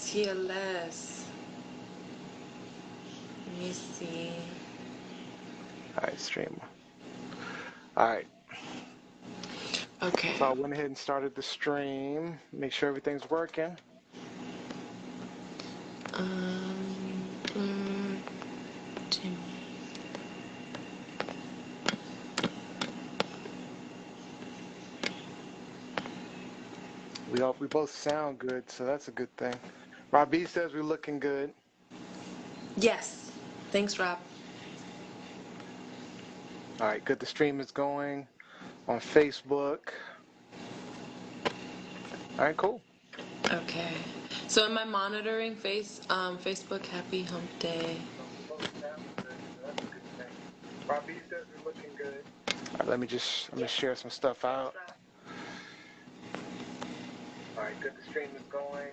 TLS. Let me see. All right, stream. All right. Okay. So I went ahead and started the stream. Make sure everything's working. Jimmy. We both sound good, so that's a good thing. Robbie says we're looking good. Yes. Thanks, Rob. All right, good. The stream is going on Facebook. All right, cool. Okay. So am I monitoring Facebook? Happy Hump Day. Robbie says we're looking good. All right, let me share some stuff out. All right, good. The stream is going.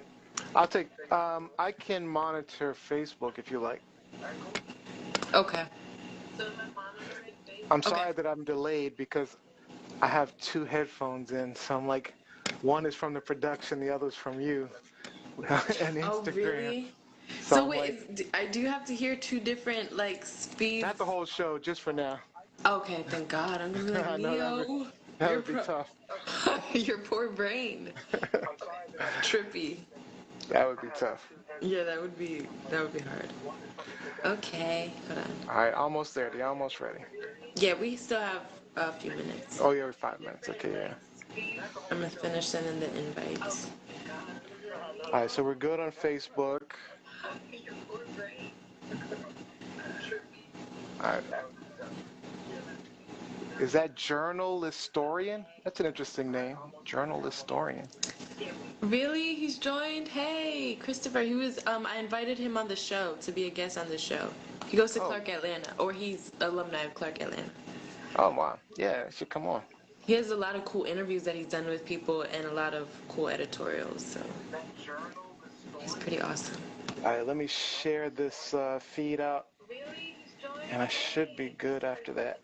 I can monitor Facebook if you like. Okay. I'm sorry that I'm delayed because I have two headphones in, so I'm like, one is from the production, the other's from you, and Instagram. Oh, really? So wait, I do have to hear two different speeds. Not the whole show, just for now. Okay, thank God. I'm gonna be like, I know Neo, that would be tough. Your poor brain. Trippy. That would be tough. Yeah, that would be hard. Okay, hold on. All right, almost there. They're almost ready. Yeah, we still have a few minutes. Oh, yeah, 5 minutes. Okay, yeah. I'm gonna finish sending the invites. All right, so we're good on Facebook. All right. Is that Journal Historian? That's an interesting name. Journal Historian. Really? He's joined? Hey, Christopher, he was I invited him on the show to be a guest on the show. He goes to Clark Atlanta, or he's alumni of Clark Atlanta. Oh, wow. Yeah, it should come on. He has a lot of cool interviews that he's done with people and a lot of cool editorials, so he's pretty awesome. All right, let me share this feed out, and I should be good after that.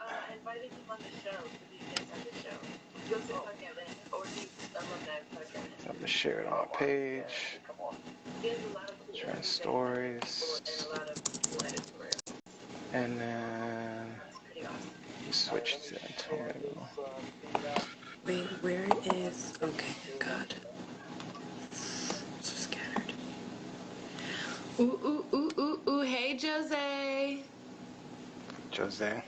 I'm going to share it on my page. Sharing stories. And then switch to Antonio. Wait, where is... Okay, God. So scattered. Ooh. Hey, Jose. Jose.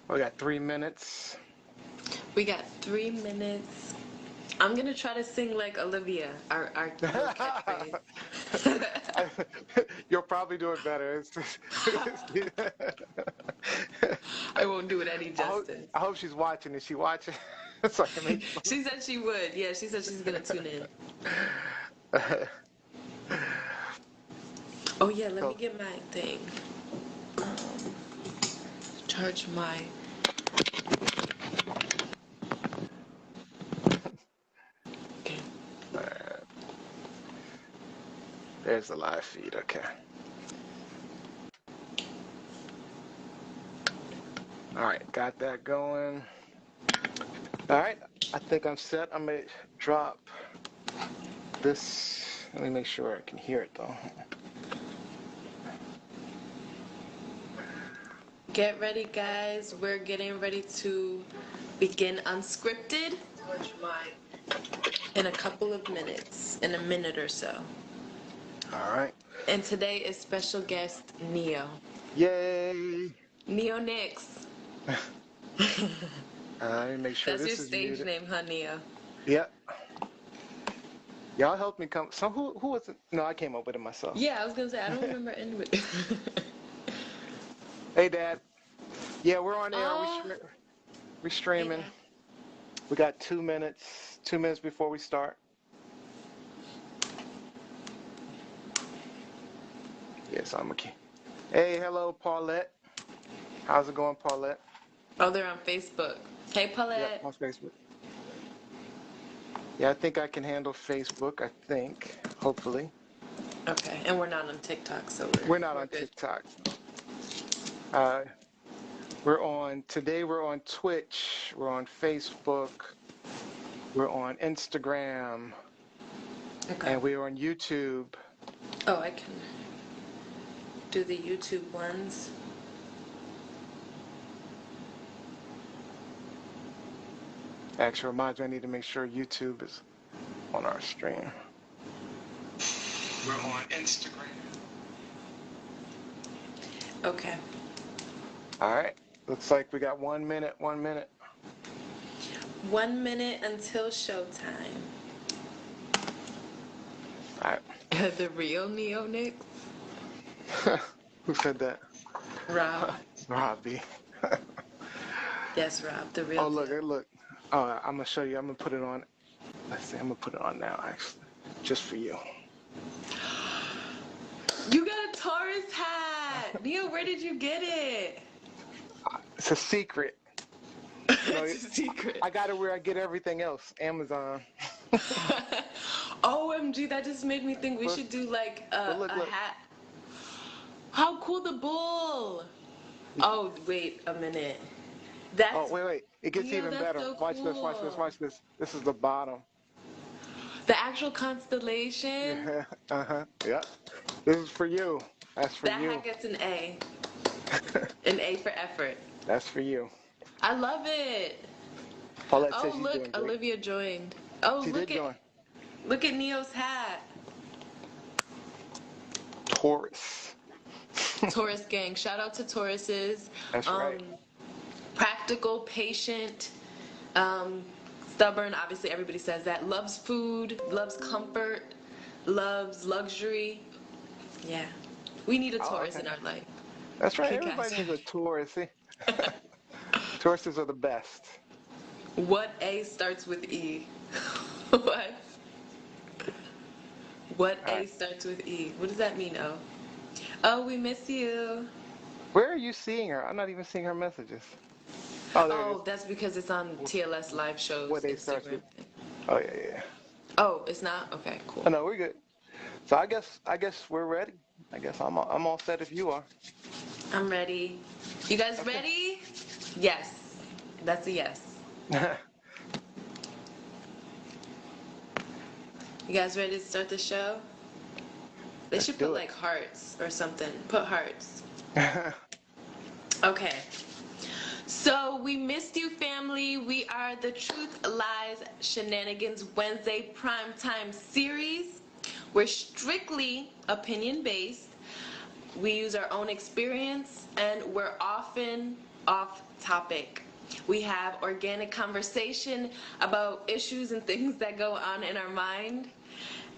We got 3 minutes. We got 3 minutes. I'm going to try to sing like Olivia, our catchphrase. You'll probably do it better. I won't do it any justice. I hope she's watching. Is she watching? So I can make She said she would. Yeah, she said she's going to tune in. Oh, yeah, let me get my thing. Charge my... Okay. There's the live feed. Okay. All right, got that going. All right, I think I'm set. I'm going to drop this. Let me make sure I can hear it, though. Get ready, guys. We're getting ready to begin Unscripted in a couple of minutes, in a minute or so. All right. And today is special guest Nio. Yay! Nio Nyx. Let me make sure That's this your is stage muted. name, huh, Nio? Yep. Y'all helped me come. So who was it? No, I came up with it myself. Yeah, I was gonna say I don't remember anybody. Hey, Dad. Yeah, we're on air. We're streaming. Hey, we got 2 minutes. 2 minutes before we start. Yes, I'm okay. Hey, hello, Paulette. How's it going, Paulette? Oh, they're on Facebook. Hey, Paulette. Yep, on Facebook. Yeah, I think I can handle Facebook. I think, hopefully. Okay, and we're not on TikTok, so we're not on good. TikTok. Today we're on Twitch, we're on Facebook, we're on Instagram, and we're on YouTube. Oh, I can do the YouTube ones. Actually, reminds me I need to make sure YouTube is on our stream. We're on Instagram. Okay. All right. Looks like we got 1 minute, 1 minute. 1 minute until showtime. All right. The real Nio Nyx? Who said that? Rob. Robbie. Yes, Rob, the real Oh, look, deal. look. Oh, I'm going to show you. I'm going to put it on. Let's see. I'm going to put it on now, actually. Just for you. You got a Taurus hat! Neo, where did you get it? It's a secret. It's a secret. I got it where I get everything else. Amazon. OMG, that just made me think we should do like look. a hat. How cool, the bull! Oh, wait a minute. That's, Oh, wait. It gets Neo, even that's better. so Watch this, watch this, cool. watch this. This is the bottom. The actual constellation. Yeah. Uh-huh. Yeah. This is for you. That's for That you. hat gets an A. An A for effort. That's for you. I love it. Paulette Oh, says she's look, doing great. Olivia joined. Oh, She look did join. Look at Neo's hat. Taurus. Taurus gang. Shout out to Tauruses. That's right. Practical, patient, stubborn. Obviously, everybody says that. Loves food, loves comfort, loves luxury. Yeah. We need a Taurus in our life. That's right. Okay, Everybody guys. needs a Taurus. See? Tauruses are the best. What A starts with E? What? What A starts with E? What does that mean, O? Oh, we miss you. Where are you seeing her? I'm not even seeing her messages. Oh, there it is. Oh, that's because it's on TLS live shows. What A starts Instagram with? thing. Oh, yeah. Oh, it's not? Okay, cool. Oh, no, we're good. So I guess we're ready. I guess I'm all set if you are. I'm ready. You guys ready? Yes. That's a yes. You guys ready to start the show? They should put like hearts or something. Put hearts. Okay. So we missed you, family. We are the Truth Lies Shenanigans Wednesday primetime series. We're strictly opinion-based. We use our own experience, and we're often off topic. We have organic conversation about issues and things that go on in our mind.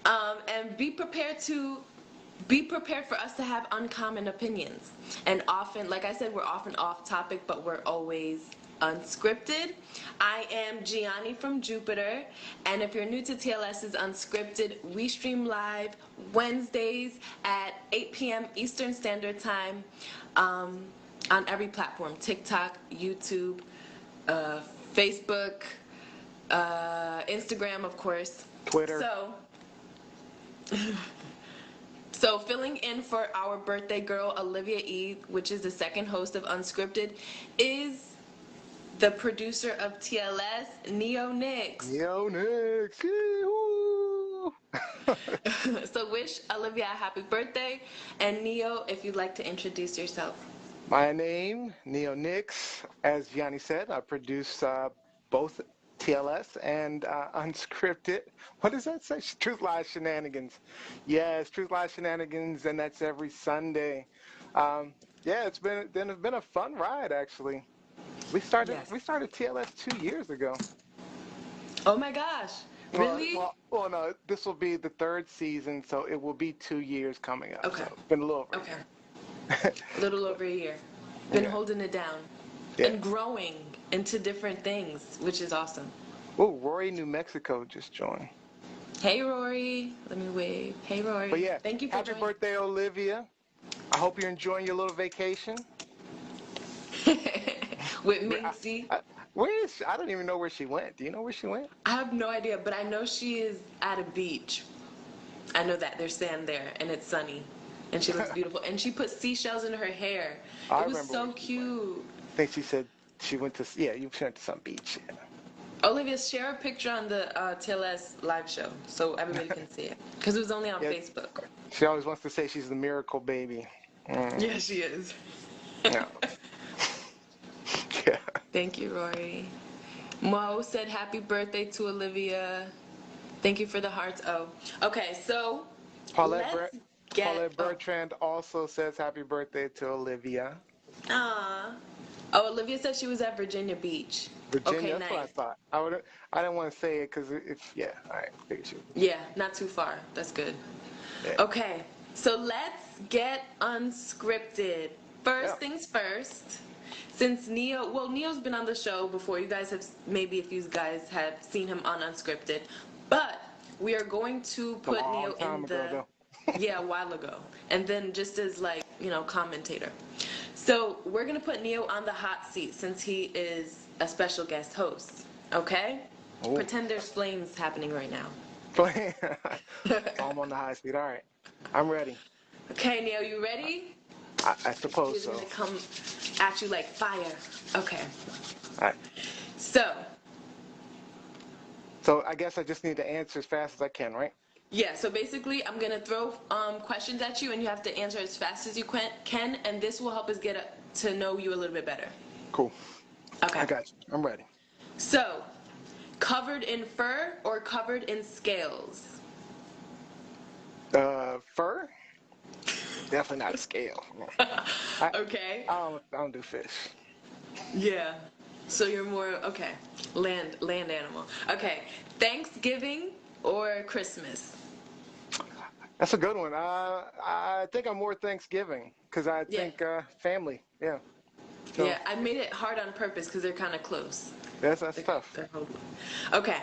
And be prepared for us to have uncommon opinions. And often, like I said, we're often off topic, but we're always unscripted. I am Gianni from Jupiter, and if you're new to TLS's Unscripted, we stream live Wednesdays at 8 p.m. Eastern Standard Time on every platform: TikTok, YouTube, Facebook, Instagram, of course. Twitter. So filling in for our birthday girl, Olivia E., which is the second host of Unscripted, is the producer of TLS, Nio Nyx. Nio Nyx. So wish Olivia a happy birthday. And Nio, if you'd like to introduce yourself. My name, Nio Nyx. As Gianni said, I produce both TLS and Unscripted. What does that say? Truth Lies Shenanigans. Yes, Truth Lies Shenanigans, and that's every Sunday. Yeah, it's been a fun ride, actually. We started TLS 2 years ago. Oh my gosh! Really? Well, no. This will be the third season, so it will be 2 years coming up. Okay. So it's been a little over. Okay. A little over a year. Been holding it down. Yeah. And growing into different things, which is awesome. Oh, Rory, New Mexico just joined. Hey, Rory. Let me wave. Hey, Rory. But yeah, Thank you for happy joining. birthday, Olivia. I hope you're enjoying your little vacation. With Minxie. Where is she? I don't even know where she went. Do you know where she went? I have no idea, but I know she is at a beach. I know that there's sand there, and it's sunny, and she looks beautiful. And she put seashells in her hair. It was so cute. I think she said she went to, you went to some beach. Yeah. Olivia, share a picture on the TLS live show so everybody can see it. Because it was only on Yeah, Facebook. she always wants to say she's the miracle baby. Mm, Yeah, she is. yeah. Yeah. Thank you, Rory. Mo said happy birthday to Olivia. Thank you for the hearts. Oh, okay. So Paulette, let's get. Paulette Oh, Bertrand also says happy birthday to Olivia. ah. Oh, Olivia said she was at Virginia Beach. Okay, Virginia, that's what I nice. thought. I didn't want to say it because it's, yeah, all right, figured she was. Yeah, not too far. That's good. Yeah. Okay, so let's get unscripted. Yeah. First things first. Since Neo's been on the show before. You guys have, maybe if you guys have seen him on Unscripted, but we are going to A put long Neo time in ago, the, though. yeah, a while ago, and then just as like, commentator. So we're gonna put Neo on the hot seat since he is a special guest host. Okay? Oh. Pretend there's flames happening right now. So I'm on the high speed. All right. I'm ready. Okay, Neo, you ready? I suppose He's so. gonna come at you like fire. Okay. All right. So, So I guess I just need to answer as fast as I can, right? yeah, so basically I'm gonna throw questions at you and you have to answer as fast as you can, and this will help us get to know you a little bit better. Cool. Okay. I got you. I'm ready. So, covered in fur or covered in scales? Fur? Definitely not scale. I, Okay. I don't do fish. Yeah. So you're more okay. Land animal. Okay. Thanksgiving or Christmas? That's a good one. I think I'm more Thanksgiving because I Yeah. think family. Yeah. So Yeah, I made it hard on purpose because they're kind of close. that's tough. Okay.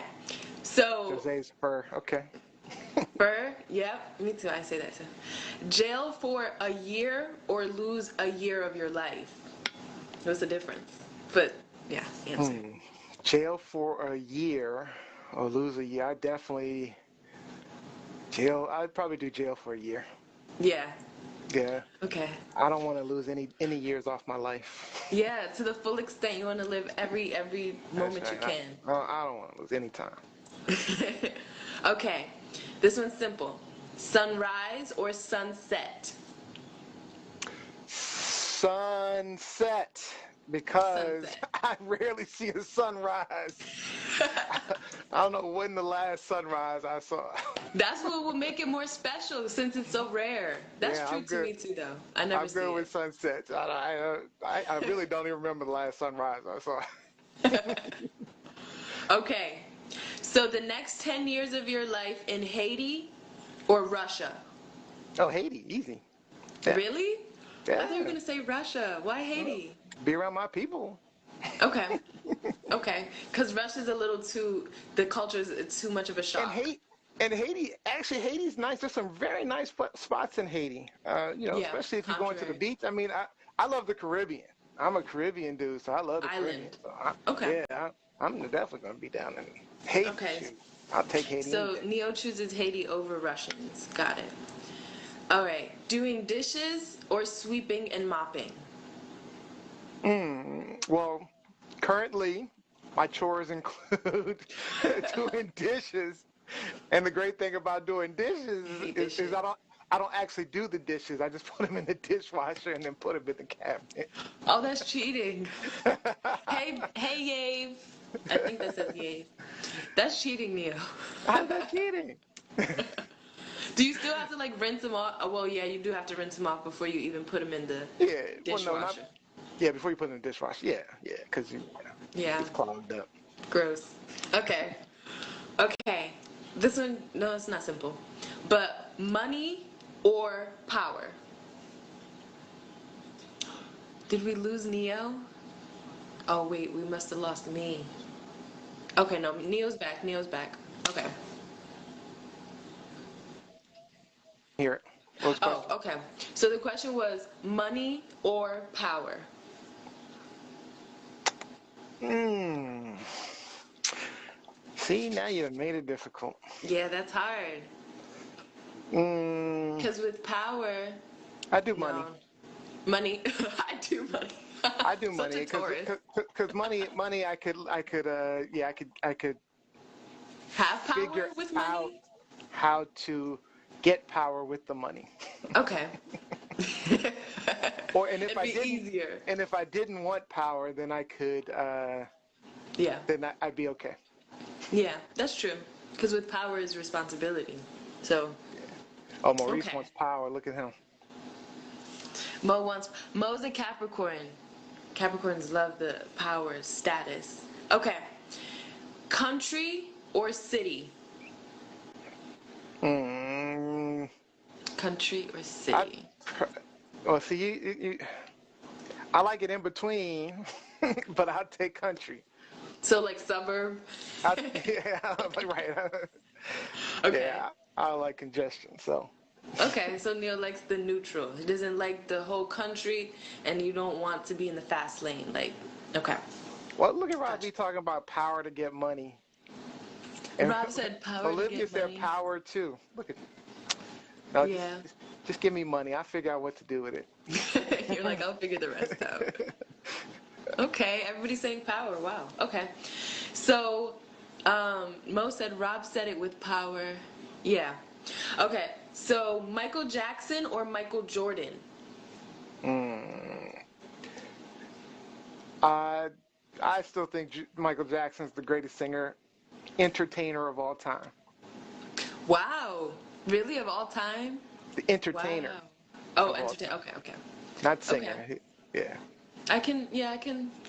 So, Jose's fur. Okay. fur, yep, me too, I say that too. Jail for a year or lose a year of your life? What's the difference? But, yeah, answer. Jail for a year or lose a year. I definitely jail. I'd probably do jail for a year. Yeah, Yeah. okay. I don't want to lose any years off my life. Yeah, to the full extent, you want to live every That's moment you right. can. I don't want to lose any time. Okay, this one's simple. Sunrise or sunset? Sunset, because Sunset. I rarely see a sunrise. I don't know when the last sunrise I saw. That's what will make it more special since it's so rare. That's Yeah, true I'm to good. me too, though. I never I'm see good with it. sunsets. I really don't even remember the last sunrise I saw. Okay, so the next 10 years of your life in Haiti or Russia? Oh, Haiti, easy. Yeah, Really? I thought you were yeah. going to say Russia. Why Well, Haiti? be around my people. Okay, okay. Because Russia's a little too, the culture is too much of a And shock. Haiti, actually, Haiti's nice. There's some very nice spots in Haiti. Yeah, Especially if you're going to the contrary. beach. I mean, I love the Caribbean. I'm a Caribbean dude, so I love the Caribbean. Island. So Okay, yeah, I'm definitely gonna be down in Haiti. okay. Shoot, I'll take Haiti any So day. Neo chooses Haiti over Russians. Got it. All right, doing dishes or sweeping and mopping? Well, currently, my chores include doing dishes, and the great thing about doing dishes I hate this is shit. I don't actually do the dishes. I just put them in the dishwasher and then put them in the cabinet. Oh, that's cheating. Hey, Yave. I think that says Yave. That's cheating, Neo. How's that cheating? Do you still have to like rinse them off? Oh, well, yeah, you do have to rinse them off before you even put them in the Yeah, well, no, not dishwasher. yeah. Before you put it in the dishwasher, yeah, because Yeah, it's clogged up. gross. Okay. Okay. This one, no, it's not simple. But money or power? Did we lose Neo? Oh, wait, we must have lost me. Okay, no, Neo's back. Neo's back. Okay. Here, what was the Oh, question? okay. So the question was money or power? Hmm. See, now you have made it difficult. Yeah, that's hard. Hmm. Because with power, I do no. money. Money. I do money. I do Such money a Taurus. because money I could Have power figure with out money? how to get power with the money. Okay. Or It'd be easier. and if I didn't want power, then I could Yeah. I'd be okay. Yeah, that's true. Because with power is responsibility. So, Oh, Maurice okay. wants power. Look at him. Mo's a Capricorn. Capricorns love the power status. Okay. Country or city? Mm, Country or I, city? well, see, I like it in between, but I'll take country. So like suburb? Yeah, right. Okay. Yeah, I like congestion. So, Okay, so Neil likes the neutral. He doesn't like the whole country, and you don't want to be in the fast lane. Like, okay, well, look at gotcha. Robbie talking about power to get money, and Rob said power to Olivia get said money. power too. Look at no, Yeah. just give me money. I'll figure out what to do with it. You're like, I'll figure the rest out. Okay, everybody's saying power. Wow. Okay. So, Mo said Rob said it with power. Yeah. Okay. So, Michael Jackson or Michael Jordan? Mm. Uh, I still think Michael Jackson's the greatest singer, entertainer of all time. Wow. Really, of all time? The Wow. entertainer Oh, of all entertain. time, Okay, okay. not Okay. singer. Yeah,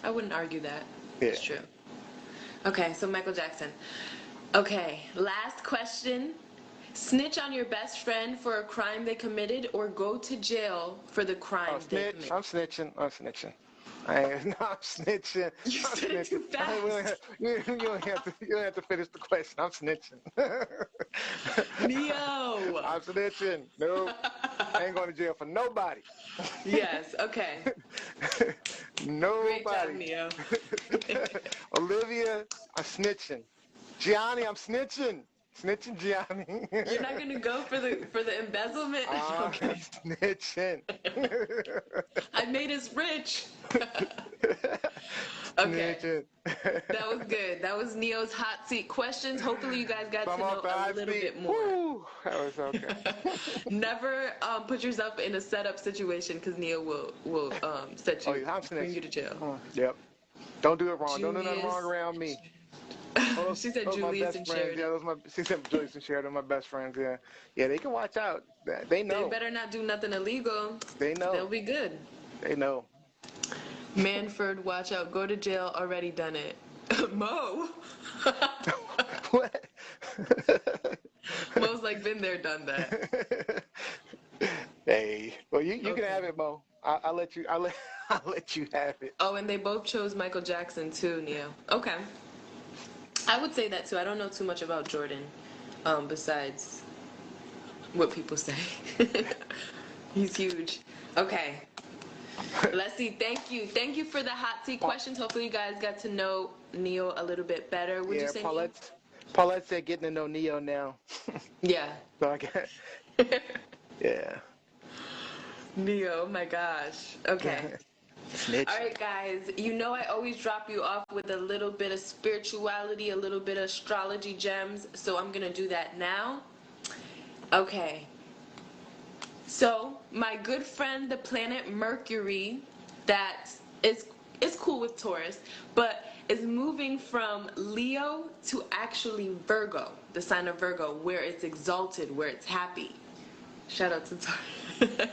I wouldn't argue that. yeah. It's true. Okay, so Michael Jackson. Okay, last question. Snitch on your best friend for a crime they committed or go to jail for the Oh, crime they snitch! committed? I'm snitching. I'm snitching. No, I'm snitching. You I'm said it snitching. too fast. You don't have to finish the question. I'm snitching. Neo! I'm snitching. Nope. I ain't going to jail for nobody. Yes, okay. Great job, Nobody. Neo. Olivia, I'm snitching. Gianni, I'm snitching. Snitching, Gianni. You're not gonna go for the embezzlement? I'm Okay. snitching. I made us rich. Okay. Snitching. That was good. That was Neo's hot seat questions. Hopefully you guys got So I'm to off know the a hot little seat. bit more. Woo, that was okay. Never put yourself in a setup situation because Neo will set Oh, you, yeah, I'm bring you snitching. to jail. Yep. Don't do it wrong. Don't do nothing Julius. wrong around me. She said Those my Julius best and friends. Yeah, Sheridan. she said Julius and Sheridan, my best friends. Yeah, yeah, they can watch out. They They know. better not do nothing illegal. They They'll know. be good. They know. Manford, watch out. Go to jail. Already done it. Mo. What? Mo's like been there, done that. Hey, well, you can Okay. have it, Mo. I'll let you. I'll let you have it. Oh, and they both chose Michael Jackson too, Neo. Okay. I would say that too. I don't know too much about Jordan, besides what people say. He's huge. Okay. Let's see. Thank you. Thank you for the hot seat questions. Hopefully you guys got to know Neo a little bit better. Would you Yeah, say, Neo? Paulette said getting to know Neo now. Yeah. So I get. Yeah. Neo, oh my gosh. Okay. Snitch. All right, guys. You know I always drop you off with a little bit of spirituality, a little bit of astrology gems, so I'm going to do that now. Okay. So, my good friend, the planet Mercury, that is cool with Taurus, but is moving from Leo to actually Virgo, the sign of Virgo, where it's exalted, where it's happy. Shout out to Taurus.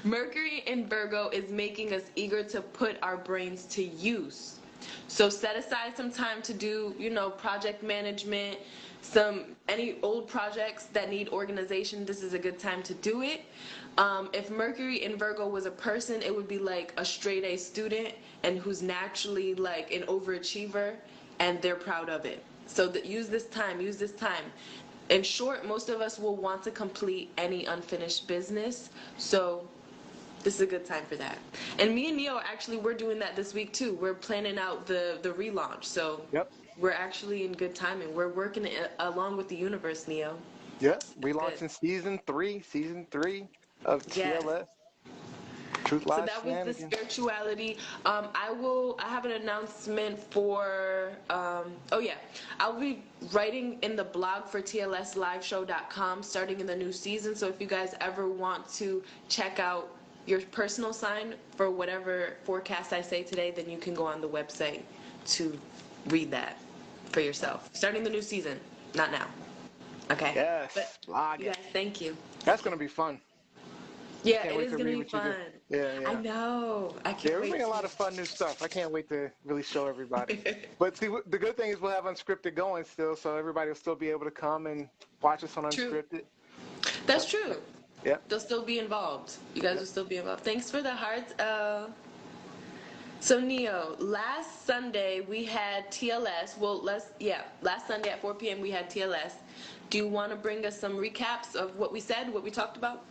Mercury in Virgo is making us eager to put our brains to use. So set aside some time to do, project management, any old projects that need organization. This is a good time to do it. If Mercury in Virgo was a person, it would be like a straight A student and who's naturally like an overachiever, and they're proud of it. So use this time. In short, most of us will want to complete any unfinished business. So this is a good time for that. And me and Neo, actually, we're doing that this week too. We're planning out the relaunch. So Yep. we're actually in good timing. We're working along with the universe, Neo. Yep. It's good. Relaunching season three of Yes. TLS. Truth, So lies, that was the shenanigans. spirituality. I have an announcement for, oh yeah, I'll be writing in the blog for tlsliveshow.com starting in the new season. So if you guys ever want to check out your personal sign for whatever forecast I say today, then you can go on the website to read that for yourself. Starting the new season, not now. Okay. But Yes, log you it. guys, thank you. That's gonna be fun. Yeah, Can't it wait is to gonna read be what you do. fun. Yeah, I yeah. know. I Yeah, can't we're wait bringing a lot to. of fun new stuff. I can't wait to really show everybody. But see, the good thing is we'll have Unscripted going still, so everybody will still be able to come and watch us on True. Unscripted. That's Yep, true. yep, yep, They'll still be involved. You guys yep. will still be involved. Thanks for the hearts. So Neo, last Sunday we had TLS. Well, last Sunday at 4 p.m. we had TLS. Do you want to bring us some recaps of what we said, what we talked about?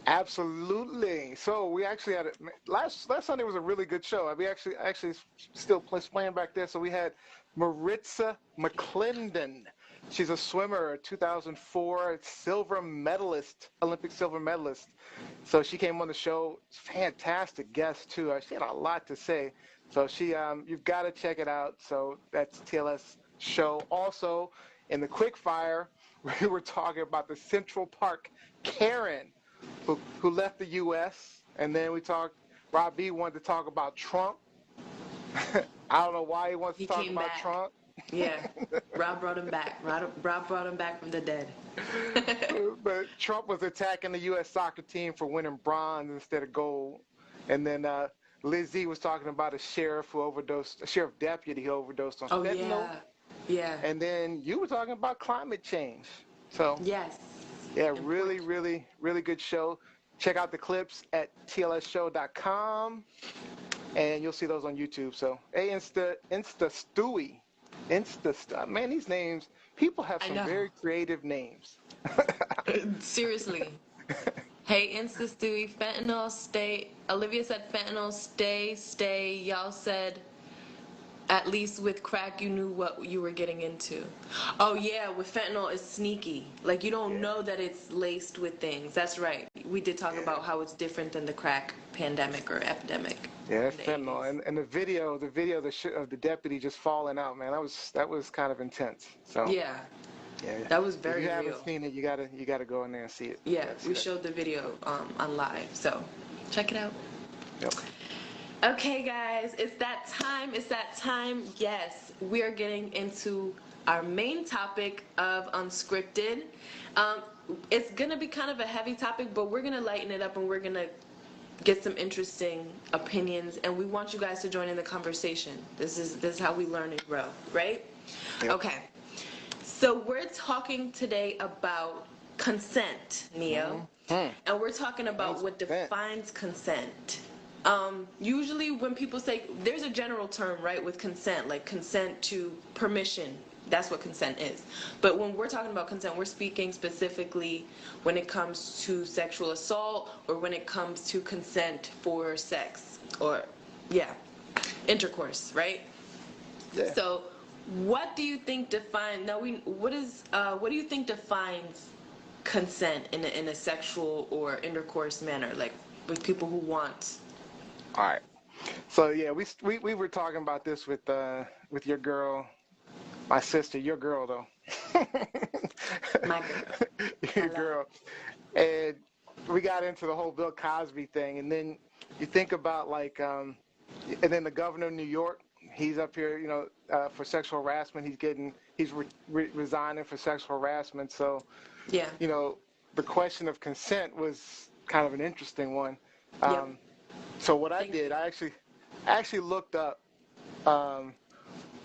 Absolutely. So we actually had last Sunday was a really good show. We actually still playing back there. So we had Maritza McClendon. She's a swimmer, 2004 silver medalist, Olympic silver medalist. So she came on the show. Fantastic guest too. She had a lot to say. So you've got to check it out. So that's TLS show. Also, in the quick fire, we were talking about the Central Park Karen who left the U.S. And then Rob B wanted to talk about Trump. I don't know why he wants to He talk came about back. Trump. Yeah, Rob brought him back. Rob brought him back from the dead. But Trump was attacking the U.S. soccer team for winning bronze instead of gold. And then Lizzie was talking about a sheriff deputy who overdosed on Oh fentanyl. yeah, yeah. And then you were talking about climate change. So Yes. yeah, really, Important. really, really good show. Check out the clips at tlsshow.com, and you'll see those on YouTube. So, hey, man, these names, people have I some know. very creative names. Seriously. Hey, Insta Stewie, fentanyl, stay. Olivia said fentanyl, stay. Y'all said at least with crack you knew what you were getting into. Oh yeah, with fentanyl it's sneaky. Like you don't Yeah, know that it's laced with things. That's right. We did talk yeah, about how it's different than the crack pandemic or epidemic yeah, in the fentanyl, 80s. and the video of the deputy just falling out, man, that was kind of intense. So, Yeah, yeah, that was if you very haven't real. seen it, you gotta go in there and see it. You Yeah, gotta see we that. showed the video on live, so check it out. Yep. Okay, guys, it's that time. It's that time. Yes, we are getting into our main topic of unscripted. Um, it's gonna be kind of a heavy topic, but we're gonna lighten it up and we're gonna get some interesting opinions. And we want you guys to join in the conversation. This is how we learn and grow, right? Yep. Okay. So we're talking today about consent, Neo, Mm-hmm. and we're talking about what Consent. defines consent. Usually when people say, there's a general term, right, with consent, like consent to permission. That's what consent is. But when we're talking about consent, we're speaking specifically when it comes to sexual assault or when it comes to consent for sex or, yeah, intercourse, right? Yeah. So, what do you think defines? Now, what do you think defines consent in a sexual or intercourse manner, like with people who want? All right. So yeah, we were talking about this with your girl, my sister, your girl though, My girl. your Hello. girl, and we got into the whole Bill Cosby thing, and then you think about and then the governor of New York, he's up here, for sexual harassment. Resigning for sexual harassment. So Yeah. you know, the question of consent was kind of an interesting one. Yep. Um, so what I Thank did, you. I actually looked up, um,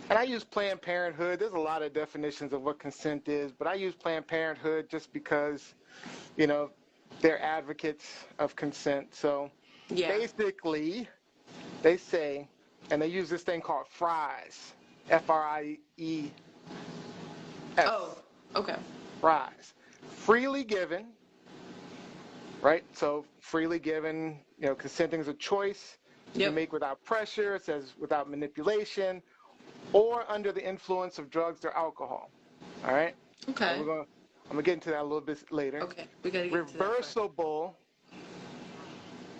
and I use Planned Parenthood. There's a lot of definitions of what consent is, but I use Planned Parenthood just because, you know, they're advocates of consent. So Yeah. basically, they say, and they use this thing called FRIES, FRIES, Oh. Okay. FRIES, freely given, right? So freely given, consenting is a choice you Yep. make without pressure. It says without manipulation or under the influence of drugs or alcohol. All right. And Okay. I'm gonna get into that a little bit later. Okay. We gotta get to that part. Reversible,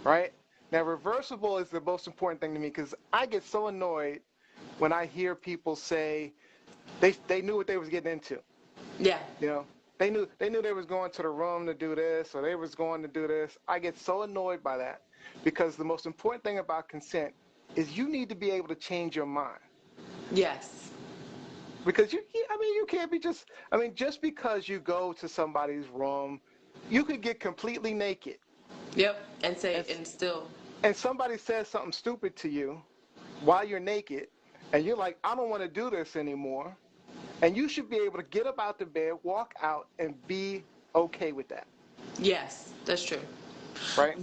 right? Now, reversible is the most important thing to me because I get so annoyed when I hear people say they knew what they was getting into. Yeah. You know, they knew they was going to the room to do this or they was going to do this. I get so annoyed by that because the most important thing about consent is you need to be able to change your mind. Yes. Because you can't be just because you go to somebody's room, you could get completely naked Yep. And say, and and still. and somebody says something stupid to you while you're naked, and you're like, I don't want to do this anymore, and you should be able to get up out the bed, walk out, and be okay with that, Yes, that's true. right?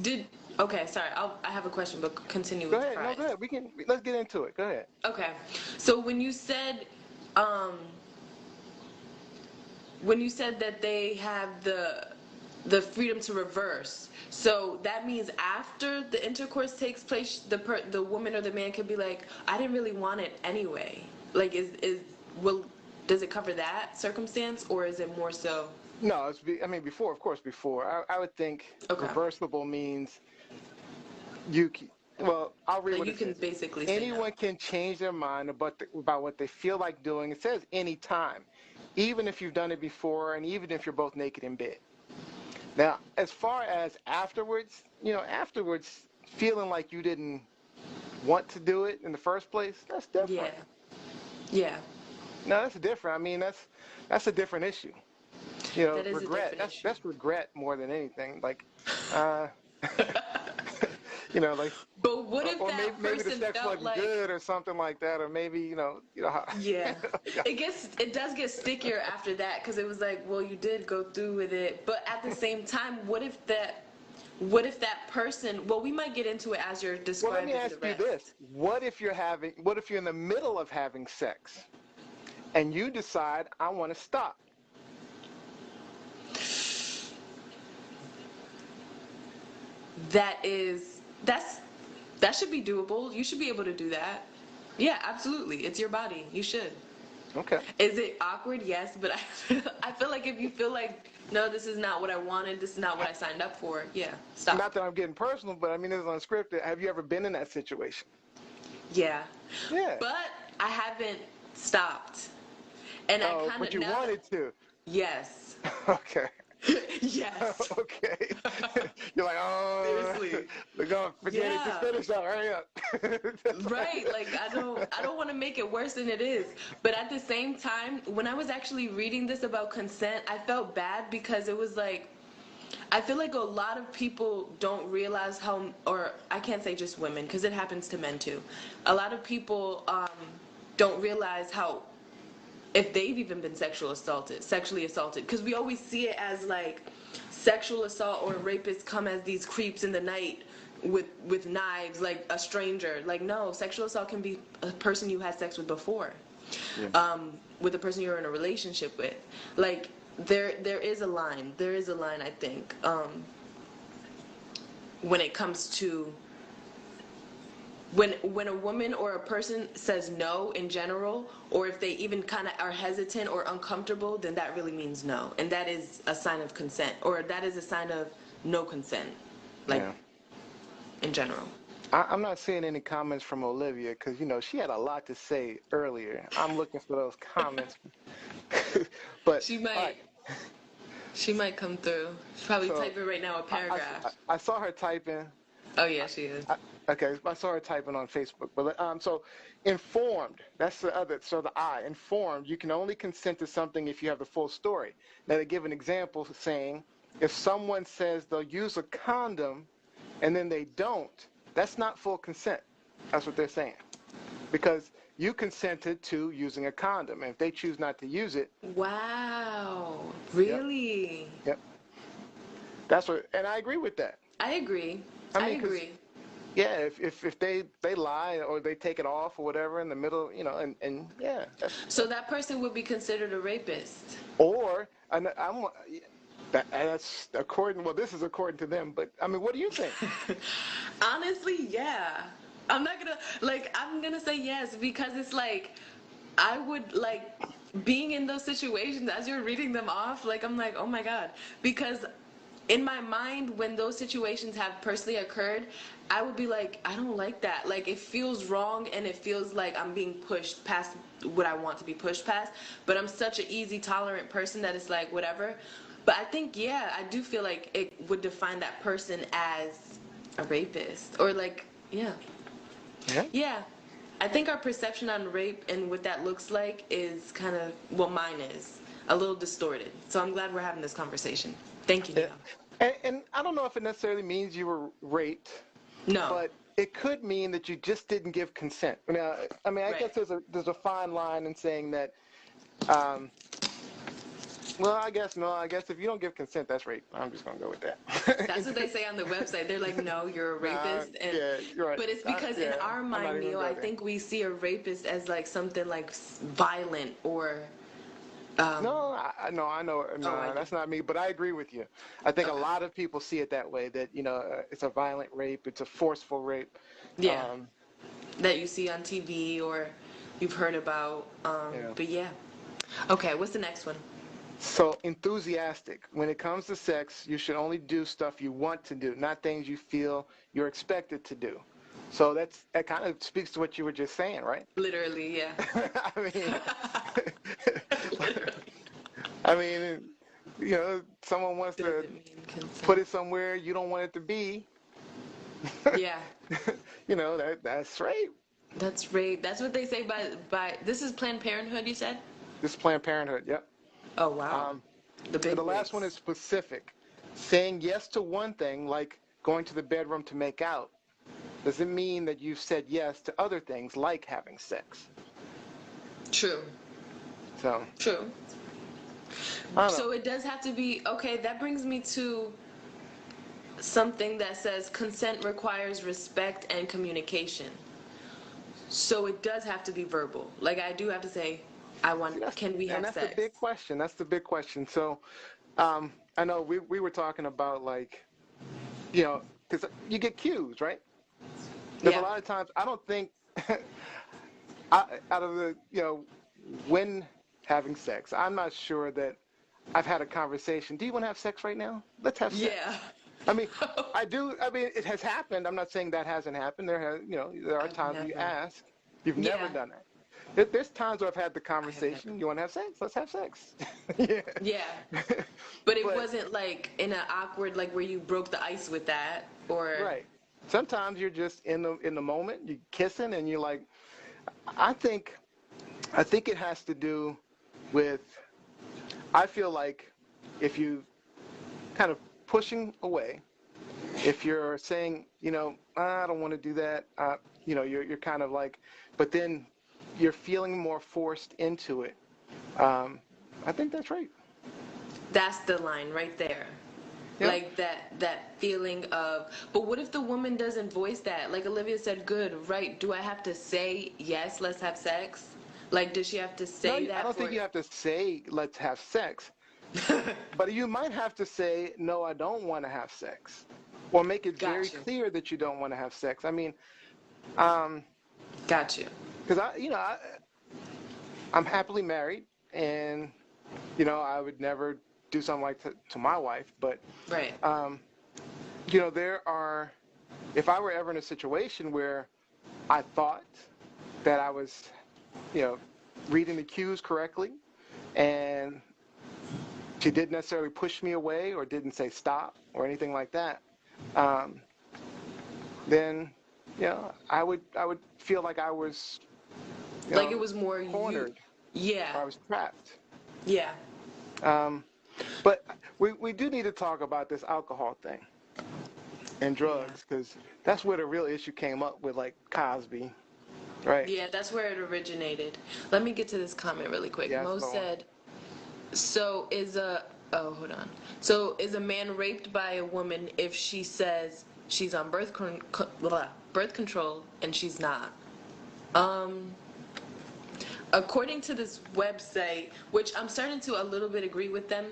Okay, sorry, I have a question, but continue Go with the ahead. No, fries. go ahead. Let's get into it. Go ahead. Okay, so um, when you said that they have the freedom to reverse, so that means after the intercourse takes place, the woman or the man could be like, I didn't really want it anyway. Like, will does it cover that circumstance, or is it more so? No, before, of course, before. I would think Okay, reversible means you can, well, I'll read like what you it can says. basically say no. Anyone can change their mind about what they feel like doing. It says any time, even if you've done it before and even if you're both naked in bed. Now, as far as afterwards, feeling like you didn't want to do it in the first place, that's Yeah, different. yeah, No, that's different. I mean, that's a different issue. that is a Regret. different issue. That's regret more than anything. Like, uh, like, But what if or that maybe the person sex felt wasn't like, good or something like that, or maybe how, yeah, it does get stickier after that because it was like, well, you did go through with it, but at the same time, what if that person? Well, we might get into it as you're Well, let me describing the ask you this: rest. what if you're in the middle of having sex and you decide I want to stop? That should be doable. You should be able to do that. Yeah, absolutely. It's your body. You should. Okay. Is it awkward? Yes, but I feel like if you feel like, no, this is not what I wanted, this is not what I signed up for, yeah, stop. Not that I'm getting personal, but I mean, this is unscripted. Have you ever been in that situation? Yeah. Yeah. But I haven't stopped. And I Oh, kind but of, you now that, wanted to. yes. Okay. Yes. Okay. You're like, oh, Seriously. they're going, forget it. Just Yeah. finish up. Hurry up. Right, like I don't want to make it worse than it is. But at the same time, when I was actually reading this about consent, I felt bad because it was like I feel like a lot of people don't realize how, or I can't say just women because it happens to men too. A lot of people don't realize how, if they've even been sexually assaulted, because we always see it as like sexual assault or rapists come as these creeps in the night with knives, like a stranger. Like, no, sexual assault can be a person you had sex with before, Yeah. with a person you're in a relationship with. Like, there is a line. There is a line, I think, when it comes to when a woman or a person says no in general, or if they even kind of are hesitant or uncomfortable, then that really means no, and that is a sign of consent, or that is a sign of no consent, like Yeah. in general. I'm not seeing any comments from Olivia because, she had a lot to say earlier. I'm looking for those comments. But, She all right. might she might come through. She's probably So typing right now a paragraph. I saw her typing. Oh yeah, she is. Okay, I saw her typing on Facebook. But so informed, that's the other. So the I, informed, you can only consent to something if you have the full story. Now they give an example saying, if someone says they'll use a condom and then they don't, that's not full consent. That's what they're saying. Because you consented to using a condom. And if they choose not to use it, Wow, yep, really? yep. And I agree with that. I agree. I I mean, because agree. yeah, if they lie or they take it off or whatever in the middle, and yeah, So that person would be considered a rapist. or and that's according. Well, this is according to them, but I mean, what do you think? Honestly, yeah. I'm gonna say yes because it's like I would being in those situations as you're reading them off, like I'm like, oh my God. Because in my mind, when those situations have personally occurred, I would be like, I don't like that. Like, it feels wrong and it feels like I'm being pushed past what I want to be pushed past. But I'm such an easy, tolerant person that it's like, whatever. But I think, yeah, I do feel like it would define that person as a rapist. Or, like, yeah. Yeah. Yeah. I think our perception on rape and what that looks like is kind of, well, mine is a little distorted. So I'm glad we're having this conversation. Thank you, Yeah. Neil. And I don't know if it necessarily means you were raped, No. but it could mean that you just didn't give consent. Now, I mean, I guess Right. there's a fine line in saying that. Um, well, I guess no. I guess if you don't give consent, that's rape. I'm just gonna go with That's what that. they say on the website. They're like, no, you're a Nah, rapist. And yeah, you're right. but it's because in Yeah, our I'm not mind, even Neo, gonna I go there. think we see a rapist as like something like violent or um No, no, I know. oh, I No, do. that's not me. But I agree with you. I think a Okay. lot of people see it that way. That it's a violent rape. It's a forceful rape. Yeah. Um, That you see on TV or you've heard about. yeah. But yeah. Okay, what's the next one? So enthusiastic. When it comes to sex, you should only do stuff you want to do, not things you feel you're expected to do. So that kind of speaks to what you were just saying, right? Literally, yeah. I mean, Literally. I mean, someone wants to Doesn't mean put consent. it somewhere you don't want it to be. Yeah. That's rape. That's rape. That's what they say by this is Planned Parenthood, you said? This is Planned Parenthood. Yep. Oh wow. Um, The big the last one wigs. is specific. Saying yes to one thing, like going to the bedroom to make out, doesn't mean that you've said yes to other things like having sex. True. So, True. I don't know. So it does have to be okay. That brings me to something that says consent requires respect and communication. So it does have to be verbal. Like I do have to say, I want. See, Can we have that's the sex? big question. That's the big question. So, I know we were talking about like, because you get cues, right? There's a Yeah. lot of times I don't think out of the when having sex, I'm not sure that I've had a conversation. Do you want to have sex right now? Let's have sex. Yeah. I mean, I do. I mean, it has happened. I'm not saying that hasn't happened. There are I've times when you never. ask. You've never Yeah. done that. There's times where I've had the I have never. conversation. You want to have sex? Let's have sex. Yeah. Yeah. But it But wasn't like in an awkward like where you broke the ice with that or right. Sometimes you're just in the moment. You're kissing, and you're like, I think, I think it has to do with. I feel like if you kind of pushing away, if you're saying, I don't want to do that, you're kind of like, but then you're feeling more forced into it. I think that's right. that's the line right there. Yep. Like that feeling of but what if the woman doesn't voice that? Like Olivia said, good, right? Do I have to say yes, let's have sex? Like does she have to No, say I that don't think for you have to say let's have sex, but you might have to say no, I don't want to have sex, or make it very got you. clear that you don't want to have sex. I mean, um, Got you. because I'm happily married, and I would never do something like to my wife, but Right. um, there are, if I were ever in a situation where I thought that I was, you know, reading the cues correctly, and she didn't necessarily push me away or didn't say stop or anything like that, um, then, I would feel like I was, Like it was more you. cornered Yeah. or I was trapped. Yeah. Um, but we do need to talk about this alcohol thing and Yeah. drugs, because that's where the real issue came up with, like, Cosby, right? Yeah, that's where it originated. Let me get to this comment really quick. Yes, Mo Lord. said, "So is a hold on. So is a man raped by a woman if she says she's on birth control and she's not?" Um, according to this website, which I'm starting to a little bit agree with them,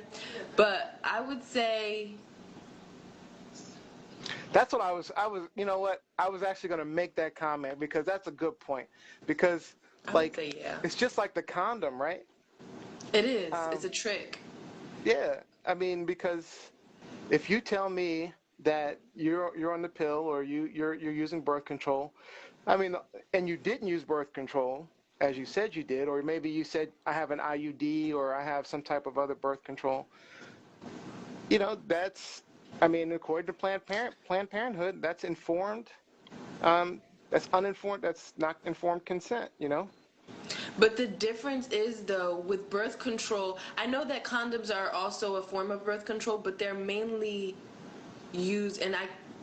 but I would say That's what you know what? I was actually going to make that comment because that's a good point. Because, I would like, say yeah. it's just like the condom, right? It is. It's Um, a trick. yeah. I mean, because If you tell me that you're on the pill or you're using birth control, I mean, and you didn't use birth control as you said you did, or maybe you said I have an IUD or I have some type of other birth control, that's, I mean, according to Planned Parenthood, that's informed. That's uninformed. That's not informed consent. But the difference is, though, with birth control, I know that condoms are also a form of birth control, but they're mainly used, and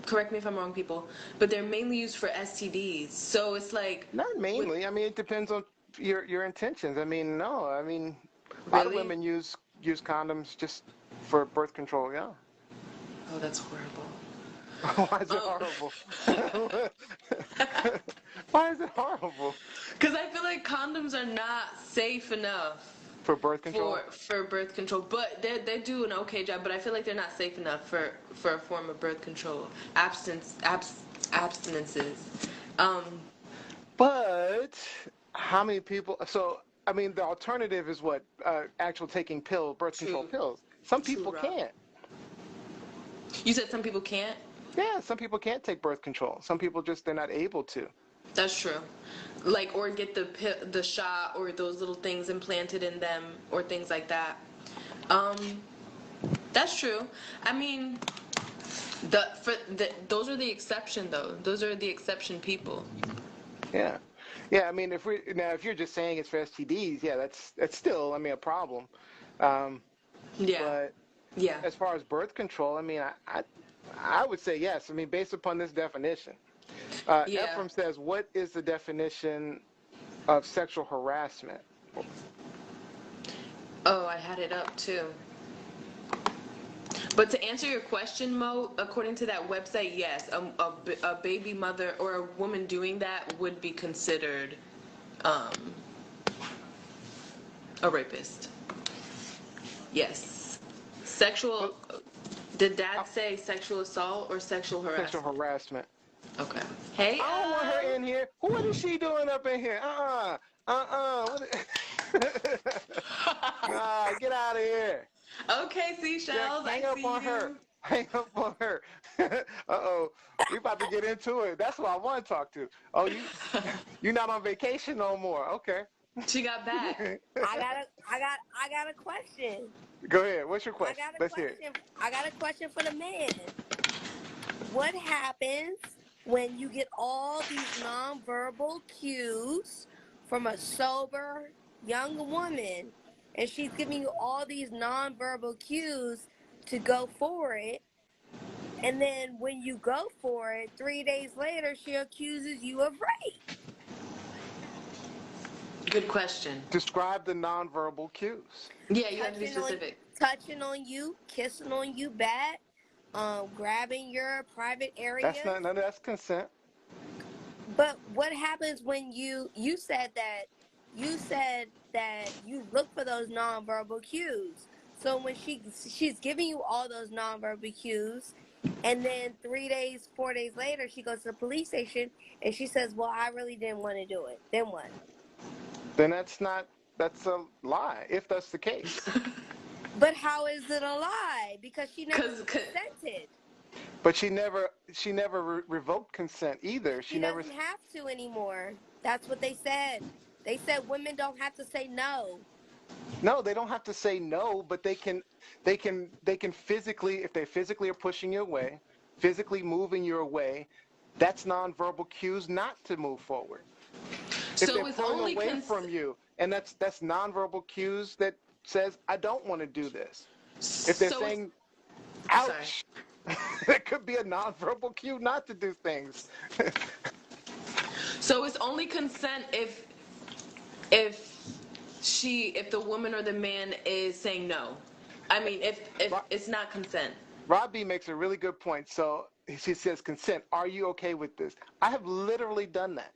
correct me if I'm wrong, people, but they're mainly used for STDs. So it's like, Not with, mainly. I mean, it depends on your intentions. I mean, no. I mean, a lot of really? women use condoms just for birth control. Yeah. Oh, that's horrible. Why is it Um, horrible? Why is it horrible? Because I feel like condoms are not safe enough For birth control? for birth control, but they do an okay job. But I feel like they're not safe enough for a form of birth control. Abstinences. Um, But how many people? So, I mean, the alternative is what? Actual taking birth control true, pills. Some true, people Rob. can't. You said some people can't. Yeah, some people can't take birth control. Some people they're not able to. That's true. Like, or get the shot or those little things implanted in them or things like that. Um, that's true. I mean, those are the exception though. Those are the exception people. Yeah. Yeah, I mean, if you're just saying it's for STDs, yeah, that's still, I mean, a problem. Um, Yeah. but Yeah. as far as birth control, I mean, I would say yes. I mean, based upon this definition. Yeah. Ephraim says, what is the definition of sexual harassment? Oh, I had it up too. But to answer your question, Mo, according to that website, yes, a baby mother or a woman doing that would be considered um, a rapist. Yes. But, Sexual. Did Dad say sexual assault or sexual sexual harassment? harassment. Okay. Hey, I don't want her in here. What is she doing up in here? Nah, get out of here. Okay, seashells, Hang I up see on her. you. Hang up on her. Uh-oh. We about to get into it. That's what I want to talk to. Oh, you're not on vacation no more. Okay. She got back. I got a question. Go ahead. What's your I question? got a Let's hear it. question. I got a question for the man. What happens when you get all these nonverbal cues from a sober young woman, and she's giving you all these nonverbal cues to go for it, and then when you go for it, 3 days later, she accuses you of rape? Good question. Describe the nonverbal cues. Yeah, you have to be specific. Touching on you, kissing on you back, grabbing your private areas. That's consent. But what happens when you said that you look for those nonverbal cues? So when she's giving you all those nonverbal cues, and then 3 days, 4 days later, she goes to the police station and she says, "Well, I really didn't want to do it." Then what? Then that's a lie, if that's the case. But how is it a lie? Because she never consented. But she never revoked consent either. She doesn't have to anymore. That's what they said. They said women don't have to say no. No, they don't have to say no, but they can physically, if they physically are pushing you away, physically moving you away, that's nonverbal cues not to move forward. So if they're it's pulling only away from you, and that's nonverbal cues that says I don't want to do this. If they're saying ouch, that could be a nonverbal cue not to do things. So it's only consent if the woman or the man is saying no. I mean, if it's not consent. Robbie makes a really good point. So she says consent. Are you okay with this? I have literally done that.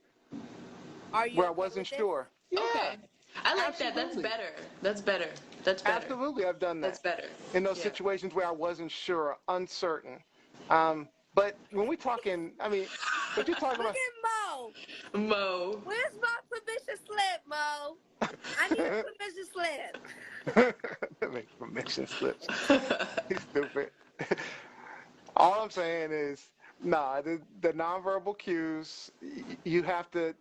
Are you where okay I wasn't with sure. Yeah. Okay. I like Absolutely. that. That's better. That's better. Absolutely, I've done that. That's better. In those situations where I wasn't sure, uncertain. But when we're talking, I mean, what you're talking about. Look at Mo. Mo. Where's my permission slip, Mo? I need a permission slip. That makes permission slips. He's stupid. All I'm saying is, nah, the nonverbal cues, you have to,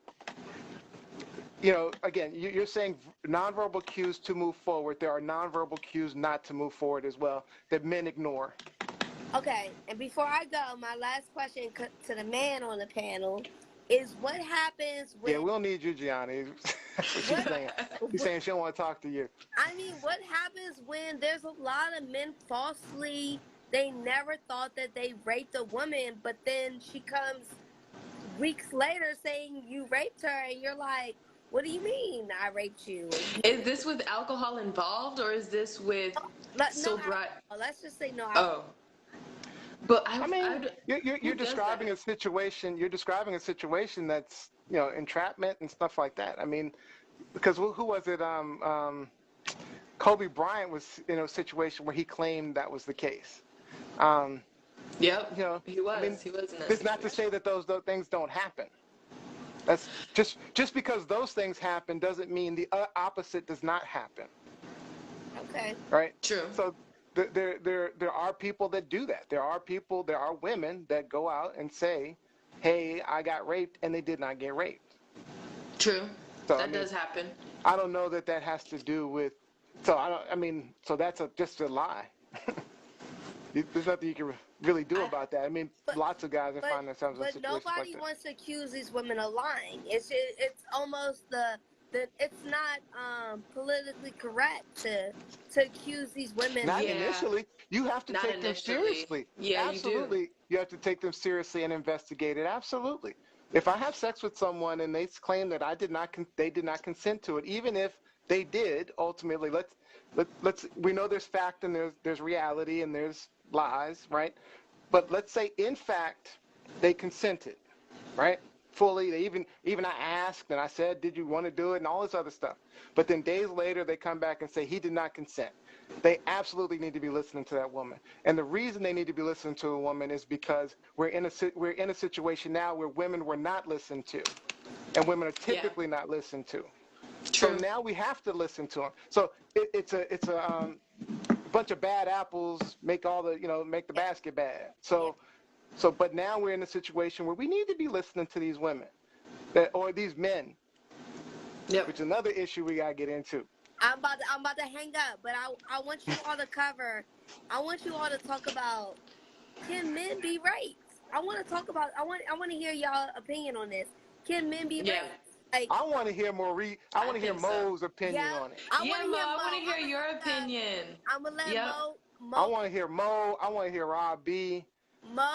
again, you're saying nonverbal cues to move forward. There are nonverbal cues not to move forward as well that men ignore. Okay, and before I go, my last question to the man on the panel is what happens Yeah, when we don't need you, Gianni. That's what she's what, saying. She's saying she don't want to talk to you. I mean, what happens when there's a lot of men falsely, they never thought that they raped a woman, but then she comes weeks later saying you raped her, and you're like, what do you mean I raped you? Is this with alcohol involved, or is this with No sobriety? alcohol. Let's just say no alcohol. Oh, but I mean, who you're does describing that? a situation. You're describing a situation that's entrapment and stuff like that. I mean, because who was it? Kobe Bryant was in a situation where he claimed that was the case. Um, Yep, I mean, He was in that it's not to situation. say that those things don't happen. That's just because those things happen doesn't mean the opposite does not happen, Okay. right? True. So there are people that do that. There are women that go out and say, "Hey, I got raped," and they did not get raped. True. So I That mean, does happen. I don't know that has to do with. So I don't. I mean, so that's just a lie. There's nothing you can really do I about that. I mean, But lots of guys that but find themselves in but situations like nobody that. wants to accuse these women of lying. It's almost the it's not politically correct to accuse these women. Not yeah, initially. You have to not take them initially. seriously. Yeah, you do. Absolutely. You have to take them seriously and investigate it. Absolutely. If I have sex with someone and they claim that they did not consent to it, even if they did, ultimately, let's we know there's fact and there's reality and there's lies, right? But let's say in fact they consented, right? Fully. They even I asked and I said, "Did you want to do it?" and all this other stuff. But then days later they come back and say he did not consent. They absolutely need to be listening to that woman. And the reason they need to be listening to a woman is because we're in a situation now where women were not listened to, and women are Yeah, typically not listened to. So true. now we have to listen to them. So it's a bunch of bad apples make make the basket bad. Yeah. But now we're in a situation where we need to be listening to these women or these men, which Yep. is another issue we gotta get into. I'm about to hang up, but I want you all to cover. I want you all to talk about, can men be raped? I want to hear y'all opinion on this. Can men be Yeah, raped? Like, I want to hear I I want to hear think so. Mo's opinion yeah, on it. I want Yeah, to Mo, hear I Mo. want to hear your opinion. I'm gonna let Yep. I want to hear Mo. I want to hear Rob B.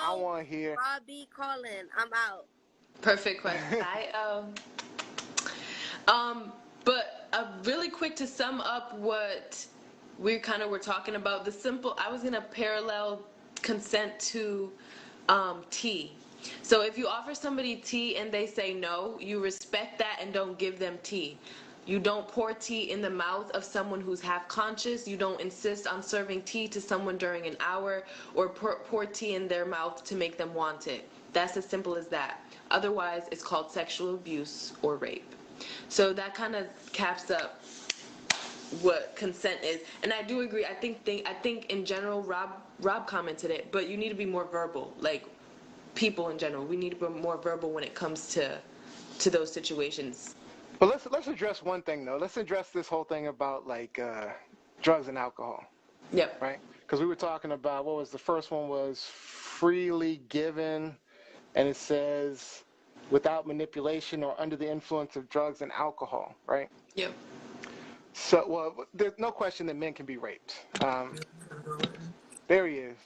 I Mo, want to hear. Robbie, Colin. I'm out. Perfect question. But really quick to sum up what we kind of were talking about, I was gonna parallel consent to tea. So if you offer somebody tea and they say no, you respect that and don't give them tea. You don't pour tea in the mouth of someone who's half conscious. You don't insist on serving tea to someone during an hour or pour tea in their mouth to make them want it. That's as simple as that. Otherwise, it's called sexual abuse or rape. So that kind of caps up what consent is. And I do agree. I think in general, Rob commented it, but you need to be more verbal. Like people in general, we need to be more verbal when it comes to those situations. But let's address one thing though. Let's address this whole thing about like drugs and alcohol, Yep. right? Because we were talking about what was the first one was freely given, and it says without manipulation or under the influence of drugs and alcohol, right? Yep. So, well, there's no question that men can be raped. There he is.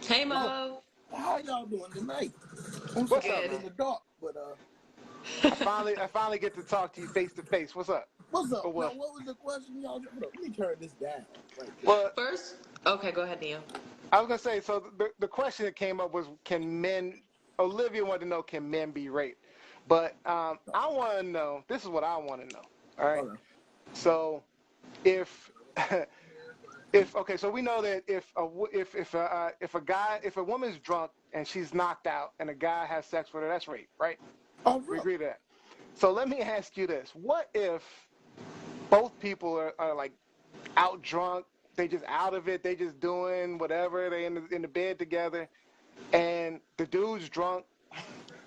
Hey Yo, Mo. how y'all doing tonight? I'm What's sorry up, I'm Good. in man? the dark, but I finally get to talk to you face to face. What's up? what's up? Or Now, what? what was the question, y'all? Hold up, let me turn this down right quick. Well, First, okay, go ahead, Neo. I was gonna say. So the question that came up was, can men? Olivia wanted to know, can men be raped? But I want to know. This is what I want to know. All right. Okay. So if if okay, so we know that if a woman's drunk and she's knocked out and a guy has sex with her, that's rape, right? Oh, We really? agree to that. So let me ask you this: what if both people are like out drunk? They just out of it. They just doing whatever. They in the bed together, and the dude's drunk,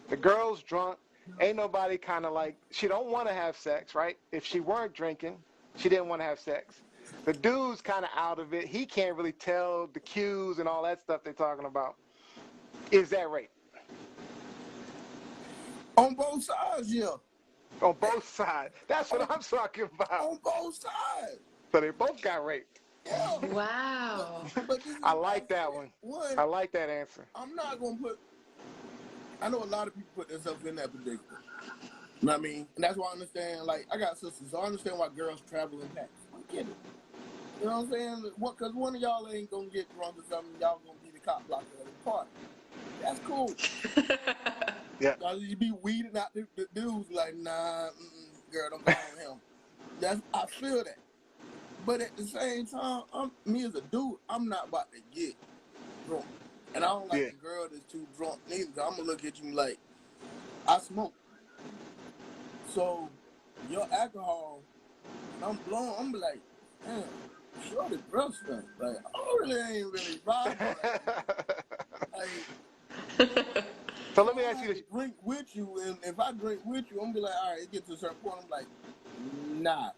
the girl's drunk. Ain't nobody kind of like, she don't want to have sex, right? If she weren't drinking, she didn't want to have sex. The dude's kind of out of it. He can't really tell the cues and all that stuff they're talking about. Is that rape? On both sides, yeah. On both sides. That's what I'm talking about. On both sides. So they both got raped. Yeah. Wow. But this is I like that one. I like that answer. I'm not going to put, I know a lot of people put themselves in that predicament. You know what I mean? And that's why I understand, like, I got sisters, so I understand why girls travel in packs. I get it. You know what I'm saying? Because one of y'all ain't going to get drunk or something, y'all going to be the cop blocker at the party. That's cool. Yeah. You be weeding out the dudes like, nah, girl, don't go on him. I feel that. But at the same time, me as a dude, I'm not about to get drunk. And I don't like a girl that's too drunk neither. I'm going to look at you like, I smoke. So, your alcohol, when I'm blown, I'm like, damn, sure the breath stink. Like, I really ain't really vibing. Like, so let me ask you this. Drink with you, and if I drink with you, I'm gonna be like, all right, it gets to a certain point, I'm like, nah,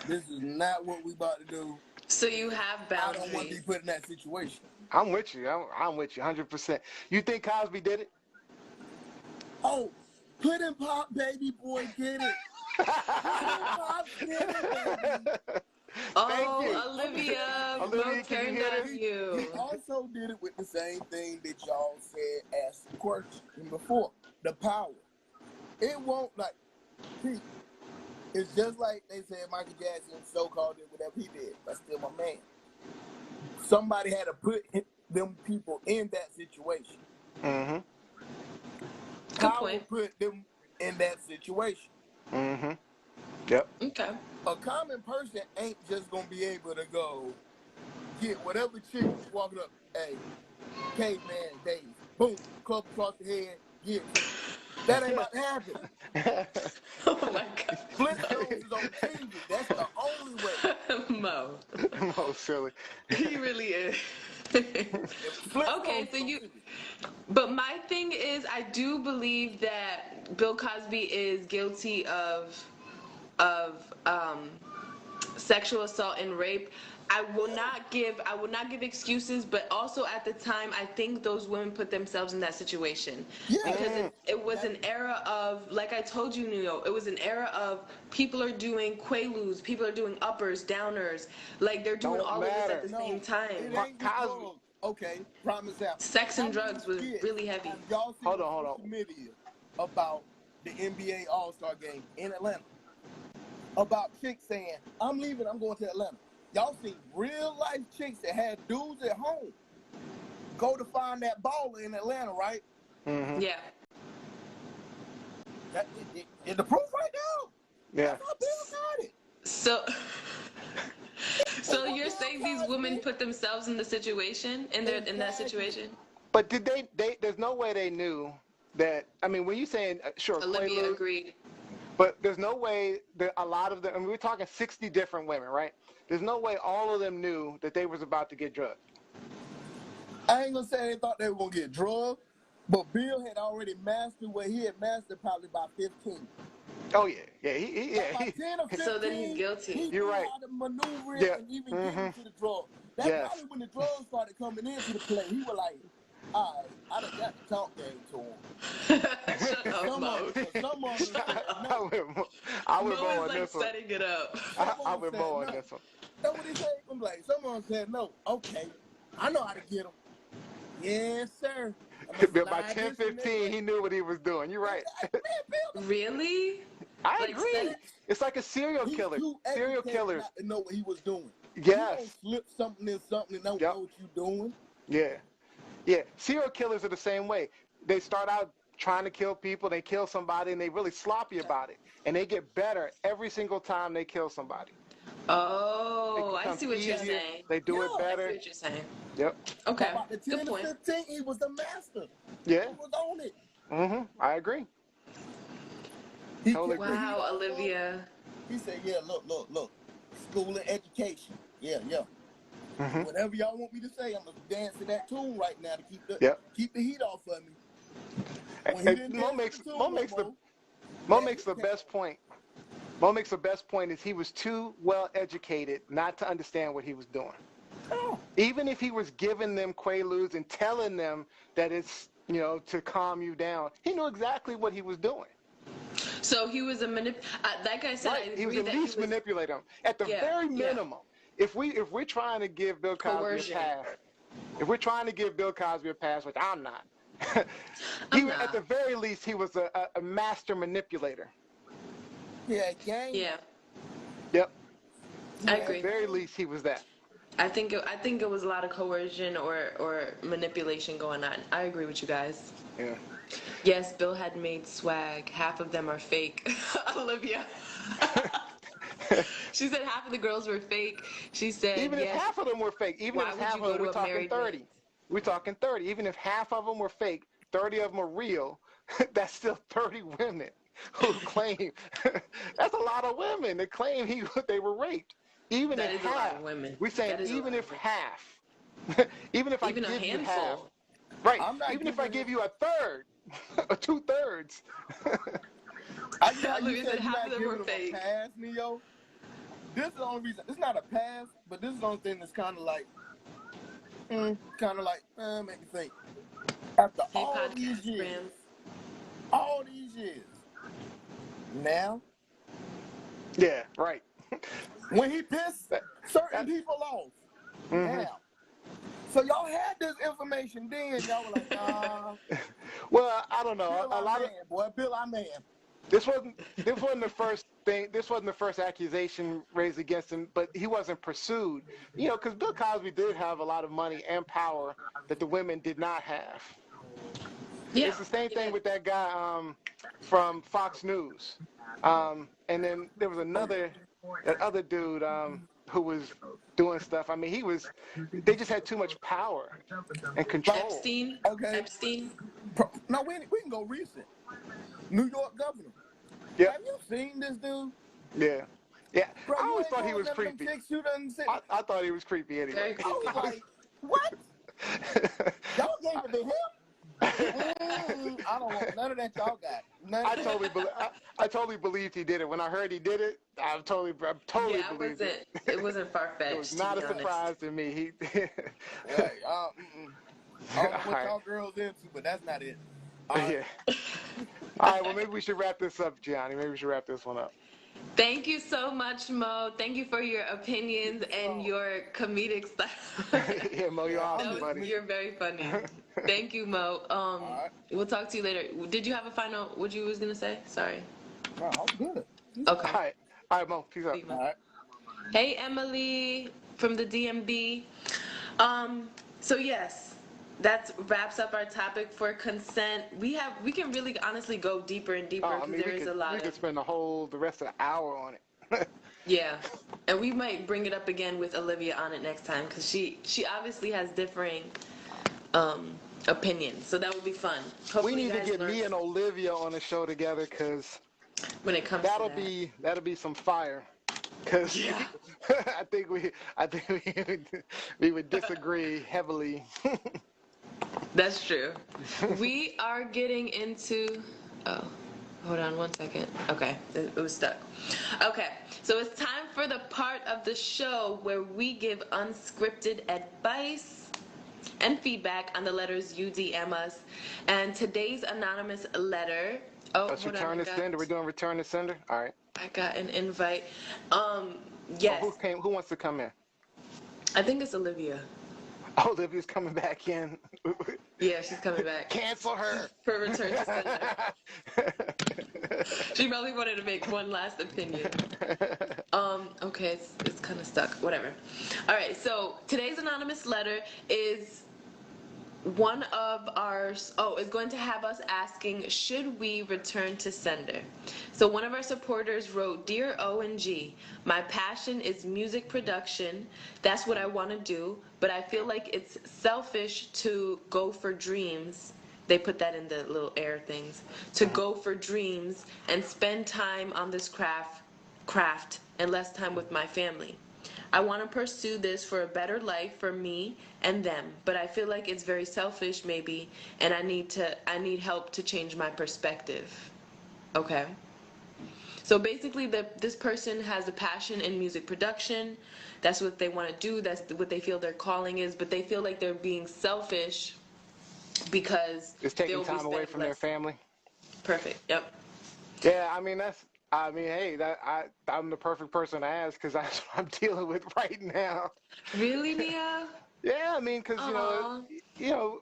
this is not what we about to do. So you have boundaries. I don't want to be put in that situation. I'm with you. I'm with you 100%. You think Cosby did it? Oh, put in pop, baby boy, get it. Put in pop, get it, baby. Oh, Olivia, turned on you. He also did it with the same thing that y'all said as the question before, the power. It won't, like, it's just like they said Michael Jackson so-called did whatever he did. That's still my man. Somebody had to put them people in that situation. Mm-hmm. Power put them in that situation. Mm-hmm. Yep. Okay. A common person ain't just gonna be able to go get whatever chick walking up, hey, caveman days, boom, club across the head, get it. That ain't about to happen. Oh my God. Flintstones is on TV. That's the only way. Mo silly. He really is. Okay, so but my thing is, I do believe that Bill Cosby is guilty of sexual assault and rape. I will not give excuses, but also at the time, I think those women put themselves in that situation. Yeah. Because it was an era of, like I told you, Nio, it was an era of people are doing quaaludes, people are doing uppers, downers, like they're doing all of this at the same time. It ain't Cosby. Okay, prime example. Sex and drugs was really heavy. Y'all see the media about the NBA All-Star game in Atlanta? About chicks saying, I'm leaving, I'm going to Atlanta. Y'all see real life chicks that had dudes at home go to find that baller in Atlanta, right? Mm-hmm. Yeah. Is the proof right now? Yeah. That's how Bill got it. So you're saying these women put themselves in the situation, in that situation? But did they? There's no way they knew that. I mean, when you saying sure, Olivia agreed. But there's no way that a lot of them. I mean, we're talking 60 different women, right? There's no way all of them knew that they was about to get drugged. I ain't gonna say they thought they were gonna get drugged, but Bill had already mastered what he had mastered probably by 15. Oh yeah. By 10 or 15, so then he's guilty. You're right. How to maneuver it and even get into the drug. That's probably when the drugs started coming into the play. He was like, all right, I done got the talk game to him. I would Mo on like this one. Setting it up. I would Mo on this one. That's what he said. I'm like, someone said no. Okay, I know how to get him. Yes, sir. By 10, 15, he knew what he was doing. You're right. Really? I agree. It's like a serial killer. Serial killers. Not to know what he was doing. Yes. You don't slip something in something and don't know what you're doing. Yeah. Yeah. Serial killers are the same way. They start out trying to kill people. They kill somebody, and they really sloppy about it. And they get better every single time they kill somebody. Oh, I see what you're saying. They do it better. I see what you're saying. Yep. Okay. About the 10 to 15, he was the master. Yeah. He was on it. Mm-hmm. I agree. Wow, Olivia. He said, yeah, look. School and education. Yeah. Mm-hmm. Whatever y'all want me to say, I'm gonna dance to that tune right now to Yep. keep the heat off of me. When he didn't dance to the tune no more, Mo makes the best point. Mo makes the best point is he was too well educated not to understand what he was doing. Oh. Even if he was giving them quaaludes and telling them that it's, to calm you down, he knew exactly what he was doing. So he was like I said, Right. I He was agree at that least manipulating them. At the very minimum, if we're trying to give Bill Cosby a pass, if we're trying to give Bill Cosby a pass, which I'm not, at the very least he was a master manipulator. Yeah, gang. Yeah. Yep. I agree. At the very least he was that. I think it was a lot of coercion or manipulation going on. I agree with you guys. Yeah. Yes, Bill had made swag. Half of them are fake. Olivia. She said half of the girls were fake. She said even if half of them were fake, even if half of them, we're talking 30. We're talking 30. Even if half of them were fake, 30 of them are real, that's still 30 women who claim. That's a lot of women that claim they were raped. Even that if is half, a lot of women. we're saying even if half, even if even I give you handful. half, right? Even if I give you a third, or 2/3. I get how you Olivia said said you're half not of them were giving them fake. a pass, Neo. This is the only reason. It's not a pass, but this is the only thing that's kind of like, make me think. After Hey, all these years, now, Yeah, right. when he pissed certain people off, now. So y'all had this information then. Y'all were like, nah. Well, I don't know. Bill, our man. This wasn't the first thing. This wasn't the first accusation raised against him, but he wasn't pursued. Because Bill Cosby did have a lot of money and power that the women did not have. Yeah. It's the same thing with that guy from Fox News, and then there was that other dude who was doing stuff. I mean, they just had too much power and control. Epstein. Okay. Epstein. No, we can go recent. New York governor. Yep. Have you seen this dude? Yeah. Yeah. Bro, I always thought he was creepy. I thought he was creepy anyway. Very creepy. I was like, what? Y'all gave it to him? I don't want none of that y'all got. I totally believed he did it. When I heard he did it, I totally believed it. It wasn't far-fetched. It was not a surprise to me. Hey, I don't know what y'all girls into, but that's not it. Yeah. All right, well, maybe we should wrap this up, Gianni. Maybe we should wrap this one up. Thank you so much, Mo. Thank you for your opinions and your comedic style. Yeah, Mo, you're awesome, buddy. You're very funny. Thank you, Mo. We'll talk to you later. Did you have a final, what you was going to say? Sorry. No, I'm good. Okay. All right, Mo. Peace out. All right. Hey, Emily from the DMB. So yes. That wraps up our topic for consent. We can really honestly go deeper and deeper because there is a lot. We could spend the rest of the hour on it. Yeah, and we might bring it up again with Olivia on it next time because she obviously has differing opinions. So that would be fun. Hopefully we need to get me and Olivia on a show together because when it comes that'll be some fire. Because I think we would disagree heavily. That's true. We are getting into... Oh, hold on one second. Okay, it was stuck. Okay, so it's time for the part of the show where we give unscripted advice and feedback on the letters you DM us. And today's anonymous letter... Oh, let's return to sender. We're doing return to sender? All right. I got an invite. Yes. Who wants to come in? I think it's Olivia. Oh, Olivia's coming back in. Yeah, she's coming back. Cancel her. For return to sender. She probably wanted to make one last opinion. Okay, it's kind of stuck. Whatever. All right, so today's anonymous letter is one of ours is going to have us asking, should we return to sender? So one of our supporters wrote, Dear ONG, my passion is music production. That's what I want to do, but I feel like it's selfish to go for dreams. They put that in the little air things. To go for dreams and spend time on this craft and less time with my family. I want to pursue this for a better life for me and them, but I feel like it's very selfish maybe, and I need help to change my perspective. Okay. So basically, this person has a passion in music production. That's what they want to do. That's what they feel their calling is. But they feel like they're being selfish because It's taking they'll be time away spending from their less. family. Perfect. Yep. Yeah, I mean hey, I'm the perfect person to ask because that's what I'm dealing with right now. Really, Nia? Yeah, I mean, because Aw. you know,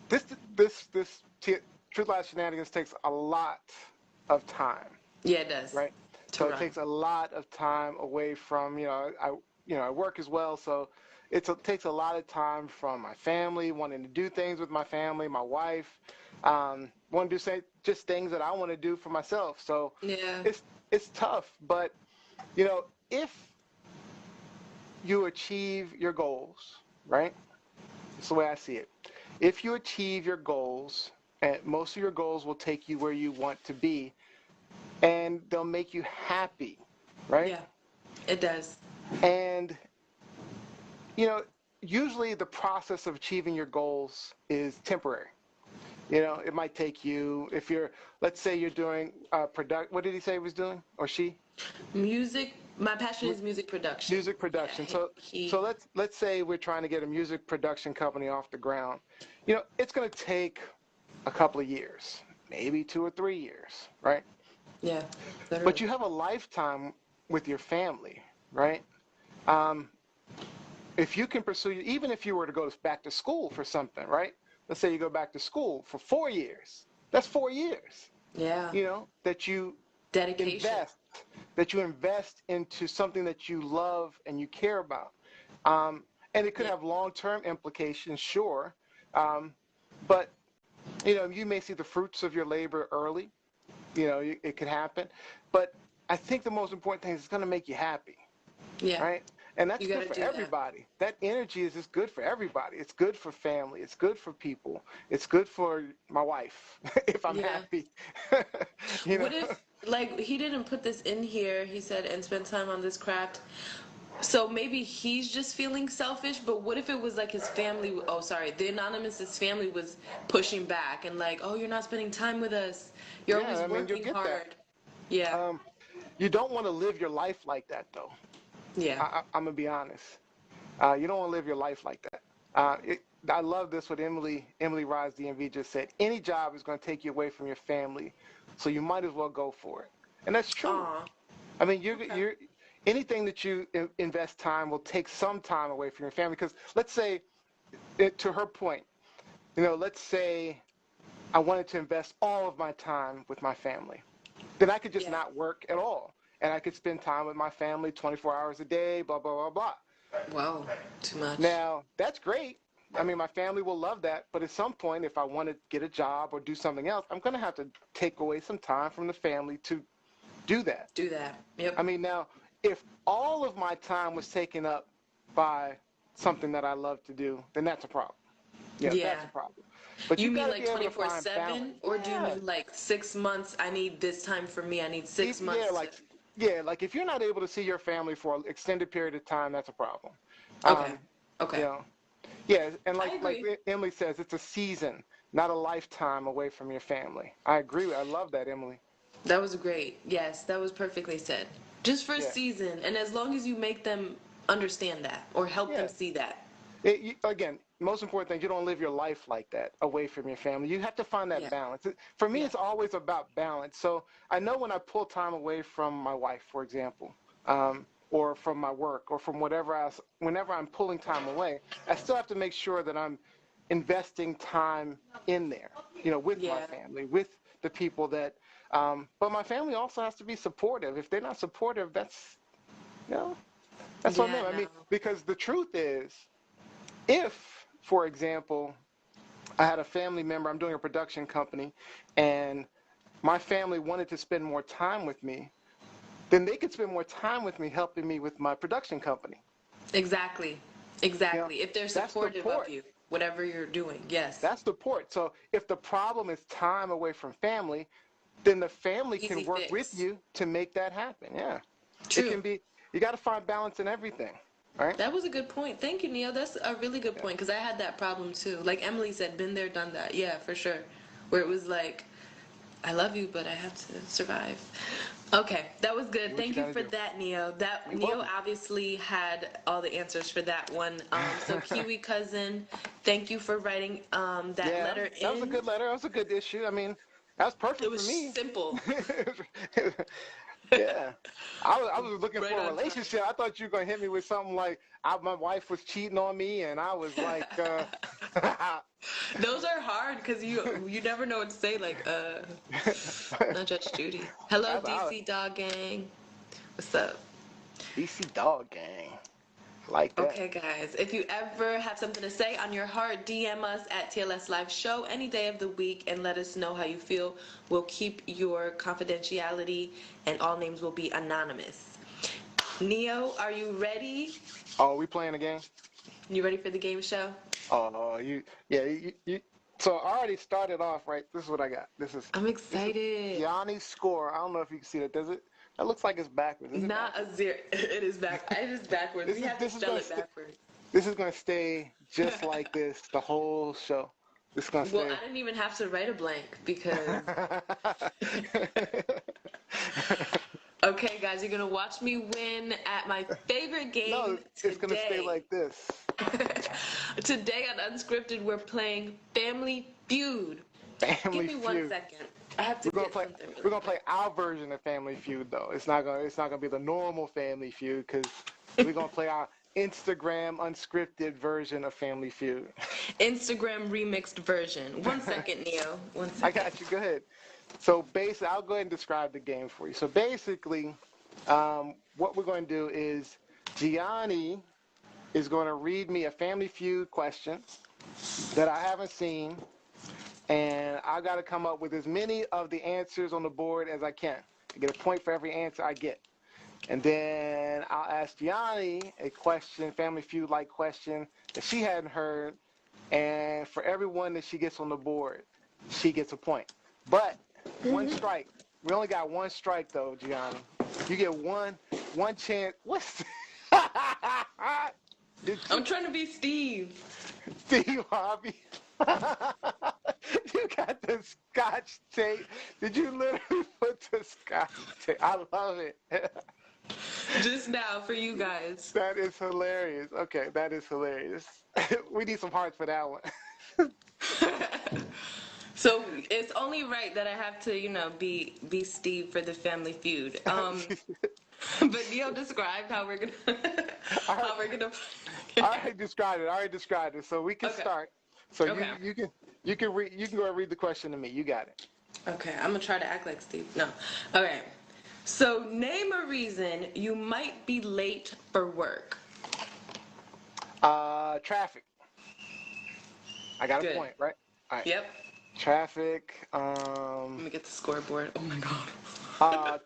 this this this t- Truth Lies Shenanigans takes a lot of time, Yeah, it does. right? To So it run. takes a lot of time away from I work as well, so it takes a lot of time from my family, wanting to do things with my family, my wife, want to do say just things that I want to do for myself. So Yeah. it's it's tough, but if you achieve your goals, right? That's the way I see it. If you achieve your goals, and most of your goals will take you where you want to be, and they'll make you happy, right? Yeah. It does. And you know, usually the process of achieving your goals is temporary. It might take you if you're, let's say you're doing product. What did he say he was doing, or she? Music. My passion is music production. Music Yeah. production. So He let's say we're trying to get a music production company off the ground. It's going to take a couple of years, maybe 2 or 3 years, right? yeah. But Literally. you have a lifetime with your family, right? Um, if you can pursue, even if you were to go back to school for something, right? Let's say you go back to school for 4 years. That's 4 years, Yeah. that you Dedication. invest, into something that you love and you care about. Um, and it could Yeah. have long-term implications, sure. Um, but, you may see the fruits of your labor early. It could happen. But I think the most important thing is it's going to make you happy, Yeah. right? And that's You good gotta for do that. everybody. That energy is just good for everybody. It's good for family. It's good for people. It's good for my wife if I'm Yeah. happy. you know? What if, like, he didn't put this in here, he said, and spend time on this craft. So maybe he's just feeling selfish, but what if it was like his family? Oh, sorry, the anonymous's family was pushing back and like, oh, you're not spending time with us. You're Yeah, always I mean, you'll working get that. hard. Yeah, Um, you don't want to live your life like that, though. yeah, I'm going to be honest. You don't want to live your life like that. I love this, what Emily Rise DMV just said. Any job is going to take you away from your family, so you might as well go for it. And that's true. aw, I mean, okay, anything that you invest time will take some time away from your family. Because let's say, to her point, let's say I wanted to invest all of my time with my family. Then I could just yeah, not work at all. And I could spend time with my family 24 hours a day, blah, blah, blah, blah. whoa, too much. Now, that's great. I mean, my family will love that. But at some point, if I want to get a job or do something else, I'm going to have to take away some time from the family to do that. Do that. I Yep. mean, now, if all of my time was taken up by something that I love to do, then that's a problem. Yeah, Yeah. that's a problem. But You you mean got to like be able to find 24/7, balance. or do you Yeah. mean like 6 months? I need this time for me. I need If, six yeah, months to. like yeah, like if you're not able to see your family for an extended period of time, that's a problem. Okay. Um, you Okay. know, yeah, and I like agree. Emily says, it's a season, not a lifetime away from your family. I agree. I love that, Emily. That was great. Yes, that was perfectly said. Just for a Yeah, season, and as long as you make them understand that or help them yeah. see that. Again, most important thing, you don't live your life like that away from your family. You have to find that Yeah. balance. For me, Yeah. it's always about balance. So I know when I pull time away from my wife, for example, or from my work, or from whatever else, whenever I'm pulling time away, I still have to make sure that I'm investing time in there, with my Yeah. family, with the people that. But my family also has to be supportive. If they're not supportive, you know, that's on Yeah, them. I no. mean, because the truth is, if, for example, I had a family member, I'm doing a production company, and my family wanted to spend more time with me, then they could spend more time with me helping me with my production company. Exactly. You know, Exactly. If they're that's supportive of support. you, whatever you're doing. Yes. That's support. So if the problem is time away from family, then the family can Easy work with fix. you to make that happen. Yeah. It True. can be You got to find balance in everything. All right. That was a good point. Thank you, Neil. That's a really good point because I had that problem too. Like Emily said, been there, done that. Yeah, for sure. Where it was like, I love you, but I have to survive. Okay, that was good. Do what Thank you you gotta for do. that, Neo. That You're Neo welcome. obviously had all the answers for that one. So Kiwi cousin, thank you for writing that Yeah, letter that was a in. good letter. That was a good issue. I mean, that was It perfect for was me. simple, Yeah. I was looking right for a on time. relationship. I thought you were going to hit me with something like my wife was cheating on me, and I was like, Those are hard because you never know what to say. Like, not Judge Judy. Hello, I, DC Dog Gang. What's up? DC Dog Gang. I like that. Okay, guys. If you ever have something to say on your heart, DM us at TLS Live Show any day of the week and let us know how you feel. We'll keep your confidentiality and all names will be anonymous. Neo, are you ready? Oh, we playing a game? You ready for the game show? Oh, you. So I already started off, right? This is what I got. I'm This is excited. Yanni's score. I don't know if you can see that. Does it? That looks like it's backwards. Is it Not backwards? a zero. It is back. It is backwards. This We is have to this is spell gonna it backwards. this is gonna stay just like this the whole show. This is gonna Well, stay. I didn't even have to write a blank because. Okay, guys, you're gonna watch me win at my favorite game No, it's gonna stay today. like this. Today on Unscripted, we're playing Family Feud. Give Family me 1 Feud. second. I have to We're gonna get play. something. We're Really gonna play our version of Family Feud, though. It's not gonna be the normal Family Feud because we're gonna play our Instagram unscripted version of Family Feud. Instagram remixed version. 1 second, Neo. 1 I second. got you. Go ahead. So basically, I'll go ahead and describe the game for you. So basically, what we're going to do is Gianni is going to read me a Family Feud question that I haven't seen, and I got to come up with as many of the answers on the board as I can. I get a point for every answer I get. And then I'll ask Gianni a question, Family Feud-like question that she hadn't heard, and for every one that she gets on the board, she gets a point. But one strike. We only got one strike though, Gianni. You get one chance. What's Did I'm trying to be Steve. Steve Harvey? You got the scotch tape. Did you literally put the scotch tape? I love it. Just now for you guys. That is hilarious. Okay, that is hilarious. We need some hearts for that one. So it's only right that I have to, be Steve for the Family Feud. But Neil described how we're gonna how we're gonna. I already described it. So we can Okay. start. So Okay. you can go and read the question to me. You got it. Okay, I'm gonna try to act like Steve. No. Okay. So name a reason you might be late for work. Traffic. I got a Good. point, right? All right. Yep. Traffic. Let me get the scoreboard. Oh my god.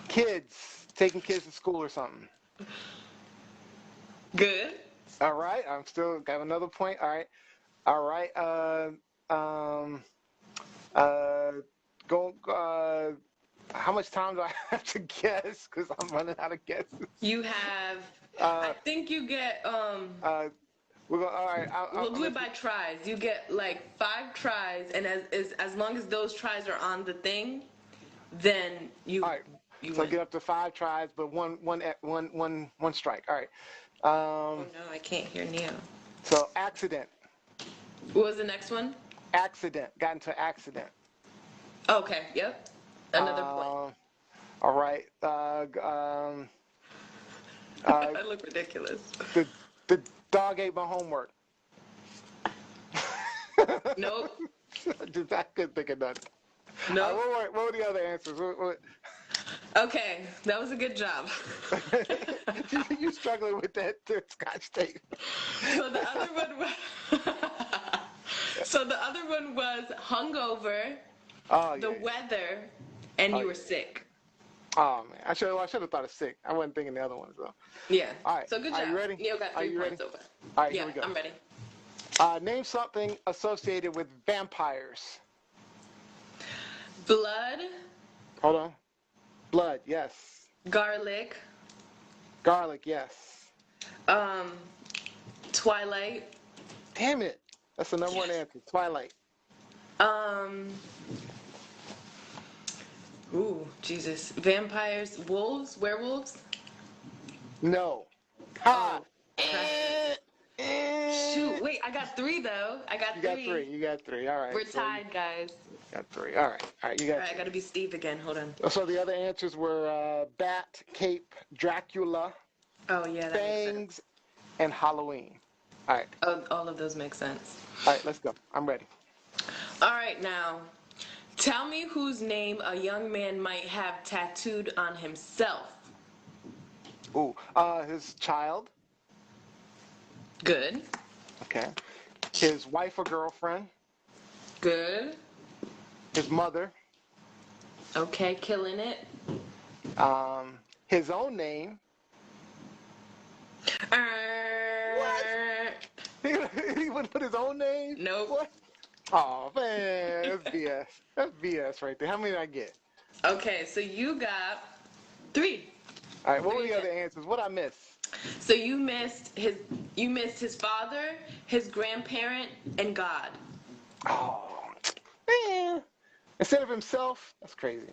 Kids. Taking kids to school or something. Good. All right. I'm still got another point. All right. All right. Go. How much time do I have to guess? Because I'm running out of guesses. You have. I think you get. We're going. All right. We'll do it by tries. You get like 5 tries, and as long as those tries are on the thing, then you. All right. You So win. get up to 5 tries, but one strike. All right. Oh no, I can't hear Neo. So accident. What was the next one? Accident. Got into an accident. Okay. Yep. Another point. All right. I look ridiculous. The dog ate my homework. Nope. I couldn't think of nothing. Nope. What were the other answers? Okay, that was a good job. You struggling with that scotch tape. So the other one was. So the other one was hungover, the weather, and you were sick. Oh man, I should have thought of sick. I wasn't thinking the other ones though. Yeah. All right. So good job. Are you ready? Neil got 3 points over. All right, Yeah, here we go. I'm ready. Name something associated with vampires. Blood, Hold on. Blood, yes. garlic, Garlic, yes. Um, Twilight. Damn it. That's the number one Yes. answer. Twilight. Um, ooh, Jesus. Vampires, wolves, werewolves. No. Ha! Oh, crap. Shoot, wait, I got three though. I got You got three. three. You got three. All right. We're So you tied, guys. got three. All right. All right. You got All right, I gotta be Steve again. Hold on. So the other answers were Bat, Cape, Dracula, Oh yeah, that makes sense. Fangs, and Halloween. All right. Oh, all of those make sense. All right. Let's go. I'm ready. All right, now, tell me whose name a young man might have tattooed on himself. Ooh. His child. Good. Okay. His wife or girlfriend. Good. His mother. Okay, killing it. His own name. He would put his own name? Nope. What? Oh, man. That's BS. That's BS right there. How many did I get? Okay, so you got three. All right. What were Three the other again. answers? What I miss? So you missed his father, his grandparent, and God. Oh, man. Instead of himself? That's crazy.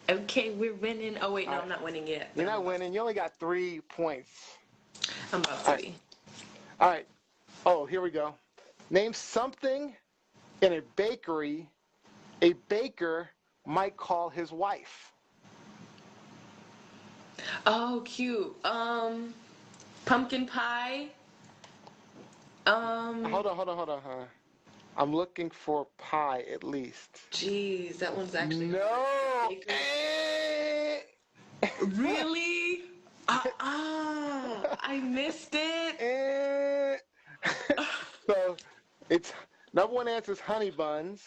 Okay, we're winning. Oh wait, no, All I'm not winning yet. You're not winning. You only got 3 points. I'm about to All right. be. All right. Oh, here we go. Name something in a bakery a baker might call his wife. Oh, cute. Pumpkin pie. Hold on. I'm looking for pie at least. Jeez, that one's actually No. Baker. Really? I missed it. So it's number one answer is honey buns.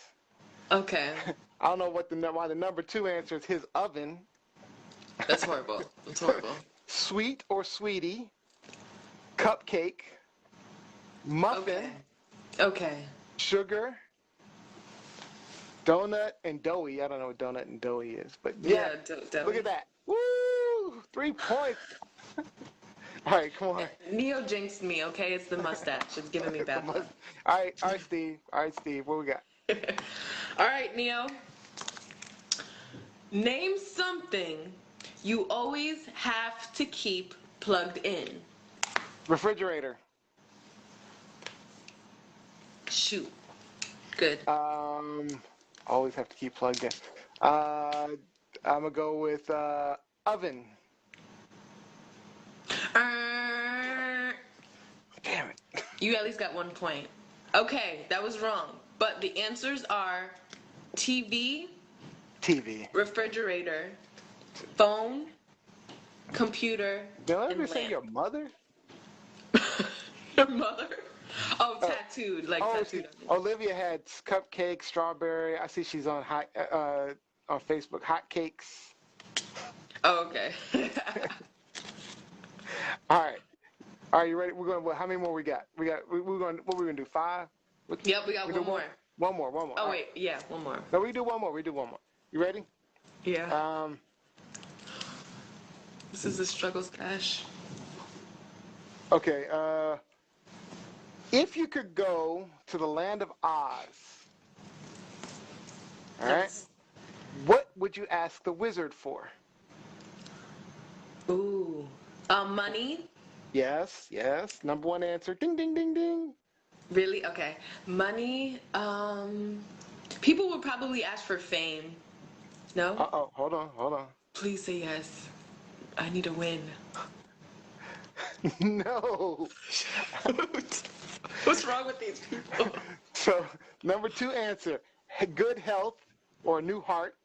Okay, I don't know why the number 2 answer is his oven. that's horrible. That's horrible. Sweet or sweetie, cupcake, muffin, Okay. sugar, donut, and doughy. I don't know what donut and doughy is, but Yeah, look at that. Woo! 3 points. All right, come on. Neo jinxed me. Okay, it's the mustache. It's giving me bad luck. All right, Steve. What we got? All right, Neo. Name something you always have to keep plugged in. Refrigerator. Shoot. Good. Always have to keep plugged in. I'm gonna go with oven. Damn it. You at least got 1 point. Okay, that was wrong. But the answers are TV, TV. refrigerator, phone, computer, Did I and ever say lamp. your mother? Your mother? Oh, tattooed, like tattooed on it. Olivia had cupcake, strawberry. I see she's on on Facebook. Hot cakes. Oh, okay. All right. All right, you ready? We're going. How many more we got? We're going. What we gonna do? 5? Yep, we got We one do more. One more. Oh, All wait, yeah, one more. right. No, we do one more. You ready? Yeah. This is a struggle stash. Okay. If you could go to the land of Oz, all right, That's- what would you ask the wizard for? Ooh. Money? Yes. Number 1 answer. Ding, ding, ding, ding. Really? Okay. Money. People would probably ask for fame. No? Uh-oh. Hold on. Please say yes. I need a win. No. What's wrong with these people? So, number 2 answer, good health or a new heart,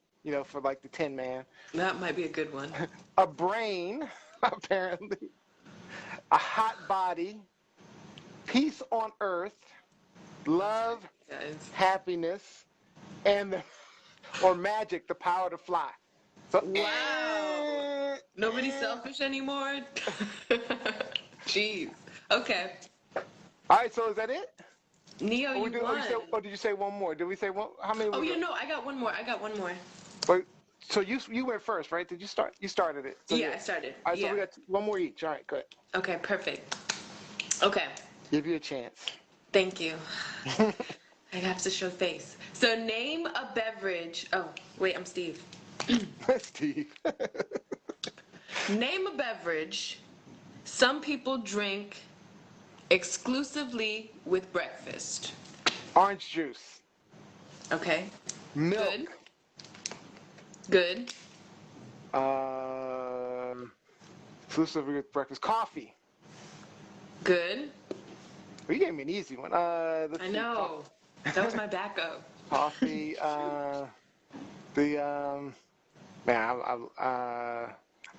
for like the Tin Man. That might be a good one. A brain, apparently. A hot body. Peace on earth. Love, Guys. happiness, or magic, the power to fly. So, Wow. Nobody's selfish anymore? Jeez. Okay. All right, so is that it? Neo, you won. Or did you say one more? Did we say one? How many? Oh, I got one more. Wait, So you went first, right? Did you start? You started it. So Yeah, I started. All right, so Yeah. we got one more each. All right, good. Okay, perfect. Okay, Give you a chance. thank you. I have to show face. So name a beverage. Oh, wait, I'm Steve. Steve. Name a beverage some people drink exclusively with breakfast. Orange juice. Okay. Milk. Good. Good. Exclusively with breakfast. Coffee. Good. Well, you gave me an easy one. Let's I see. know. That was my backup. Coffee. The man, I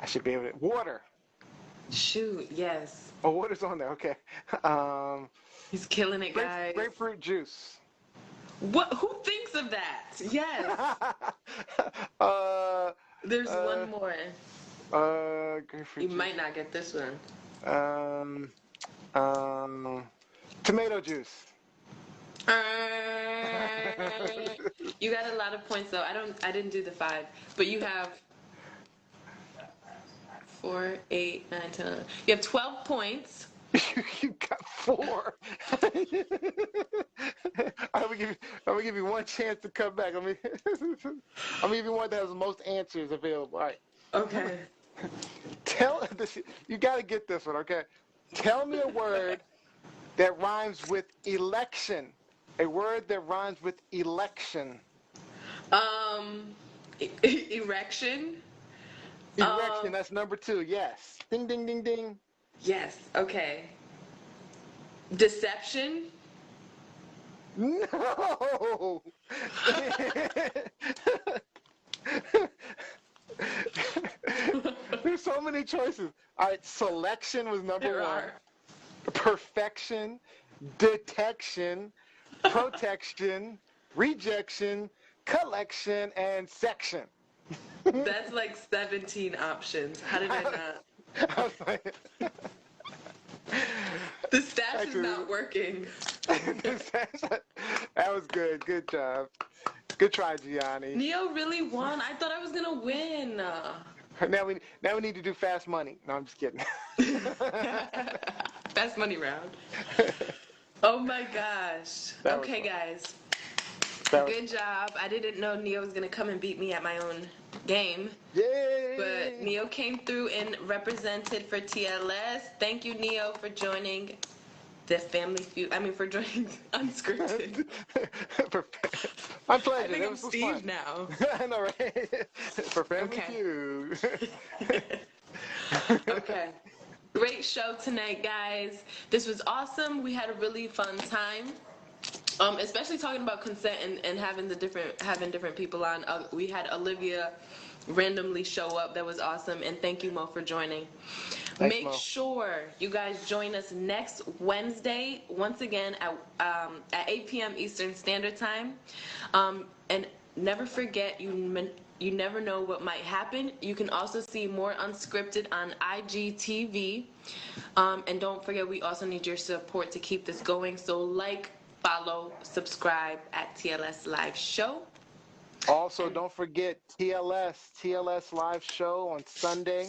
should be able to. Water. Shoot, yes. Oh, water's on there. Okay. Um, He's killing it, guys. grapefruit juice. What? Who thinks of that? Yes. uh, There's one more. grapefruit You juice. might not get this one. Tomato juice. You got a lot of points though. I didn't do the 5, but you have 4, 8, 9, 10. 11. You have 12 points. You got 4. I'm gonna give you one chance to come back. I'm gonna give you one that has the most answers available. All right. Okay. You got to get this one, okay? Tell me a word that rhymes with election. A word that rhymes with election. Erection. Erection, that's number 2, yes. Ding, ding, ding, ding. Yes. Okay. Deception. No! There's so many choices. All right, selection was number There 1. are. Perfection, detection, protection, rejection, collection, and section. That's like 17 options. How did I not? I was like, The stats is Actually- not working. that was good. Good job. Good try, Gianni. Neo really won. I thought I was gonna win. Now we need to do fast money. No, I'm just kidding. Fast money round. Oh my gosh. That was Okay, fun. guys. That was- Good job. I didn't know Neo was gonna come and beat me at my own game. Yay! But Neo came through and represented for TLS. Thank you, Neo, for joining the Family Feud. I mean, for joining Unscripted. My pleasure. I think It I'm was so Steve fun. now. I know, right? For Family Okay. Feud. Okay. Great show tonight, guys. This was awesome. We had a really fun time. Especially talking about consent and having different people on. We had Olivia randomly show up. That was awesome. And thank you, Mo, for joining. Thanks, Make Mo. sure you guys join us next Wednesday, once again at 8 p.m. Eastern Standard Time. And never forget, you never know what might happen. You can also see more Unscripted on IGTV. And don't forget, we also need your support to keep this going. So follow, subscribe at TLS Live Show. Also, don't forget TLS Live Show on Sunday,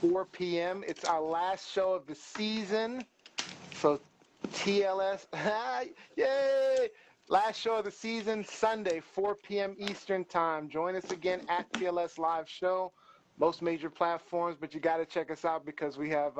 4 p.m. It's our last show of the season. So TLS, yay! Last show of the season, Sunday, 4 p.m. Eastern Time. Join us again at TLS Live Show. Most major platforms, but you got to check us out because we have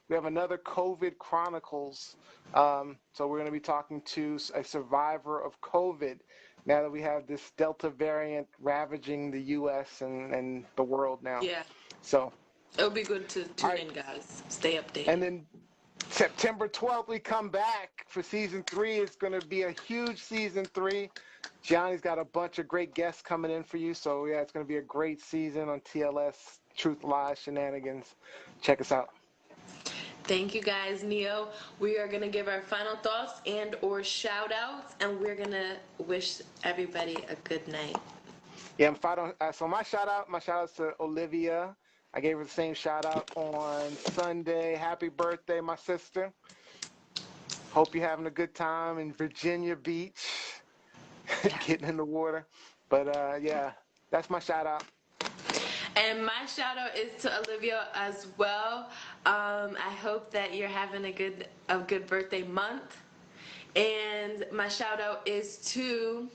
another COVID Chronicles. So we're going to be talking to a survivor of COVID now that we have this Delta variant ravaging the U.S. and the world now. Yeah. So It'll be good to tune right. in, guys. Stay updated. And then September 12th, we come back for season 3. It's going to be a huge season 3. Gianni's got a bunch of great guests coming in for you. So, yeah, it's going to be a great season on TLS, Truth, Lies, Shenanigans. Check us out. Thank you, guys. Neo, we are going to give our final thoughts and or shout-outs, and we're going to wish everybody a good night. Yeah, so my shout-outs to Olivia. I gave her the same shout-out on Sunday. Happy birthday, my sister. Hope you're having a good time in Virginia Beach, getting in the water. But, yeah, That's my shout out. And my shout out is to Olivia as well. I hope that you're having a good birthday month. And my shout out is to,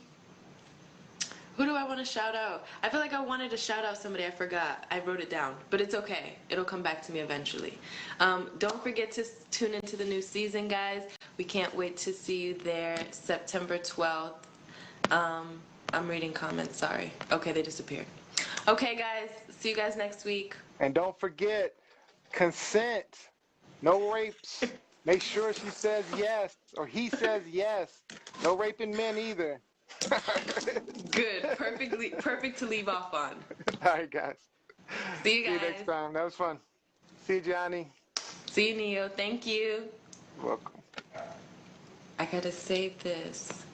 who do I want to shout out? I feel like I wanted to shout out somebody. I forgot. I wrote it down, but it's okay. It'll come back to me eventually. Don't forget to tune into the new season, guys. We can't wait to see you there September 12th. I'm reading comments. Sorry. Okay, they disappeared. Okay, guys. See you guys next week. And don't forget, consent. No rapes. Make sure she says yes or he says yes. No raping men either. Good. Perfect to leave off on. All right, guys. See you See guys. you next time. That was fun. See you, Johnny. See you, Neo. Thank you. You're welcome. I gotta save this.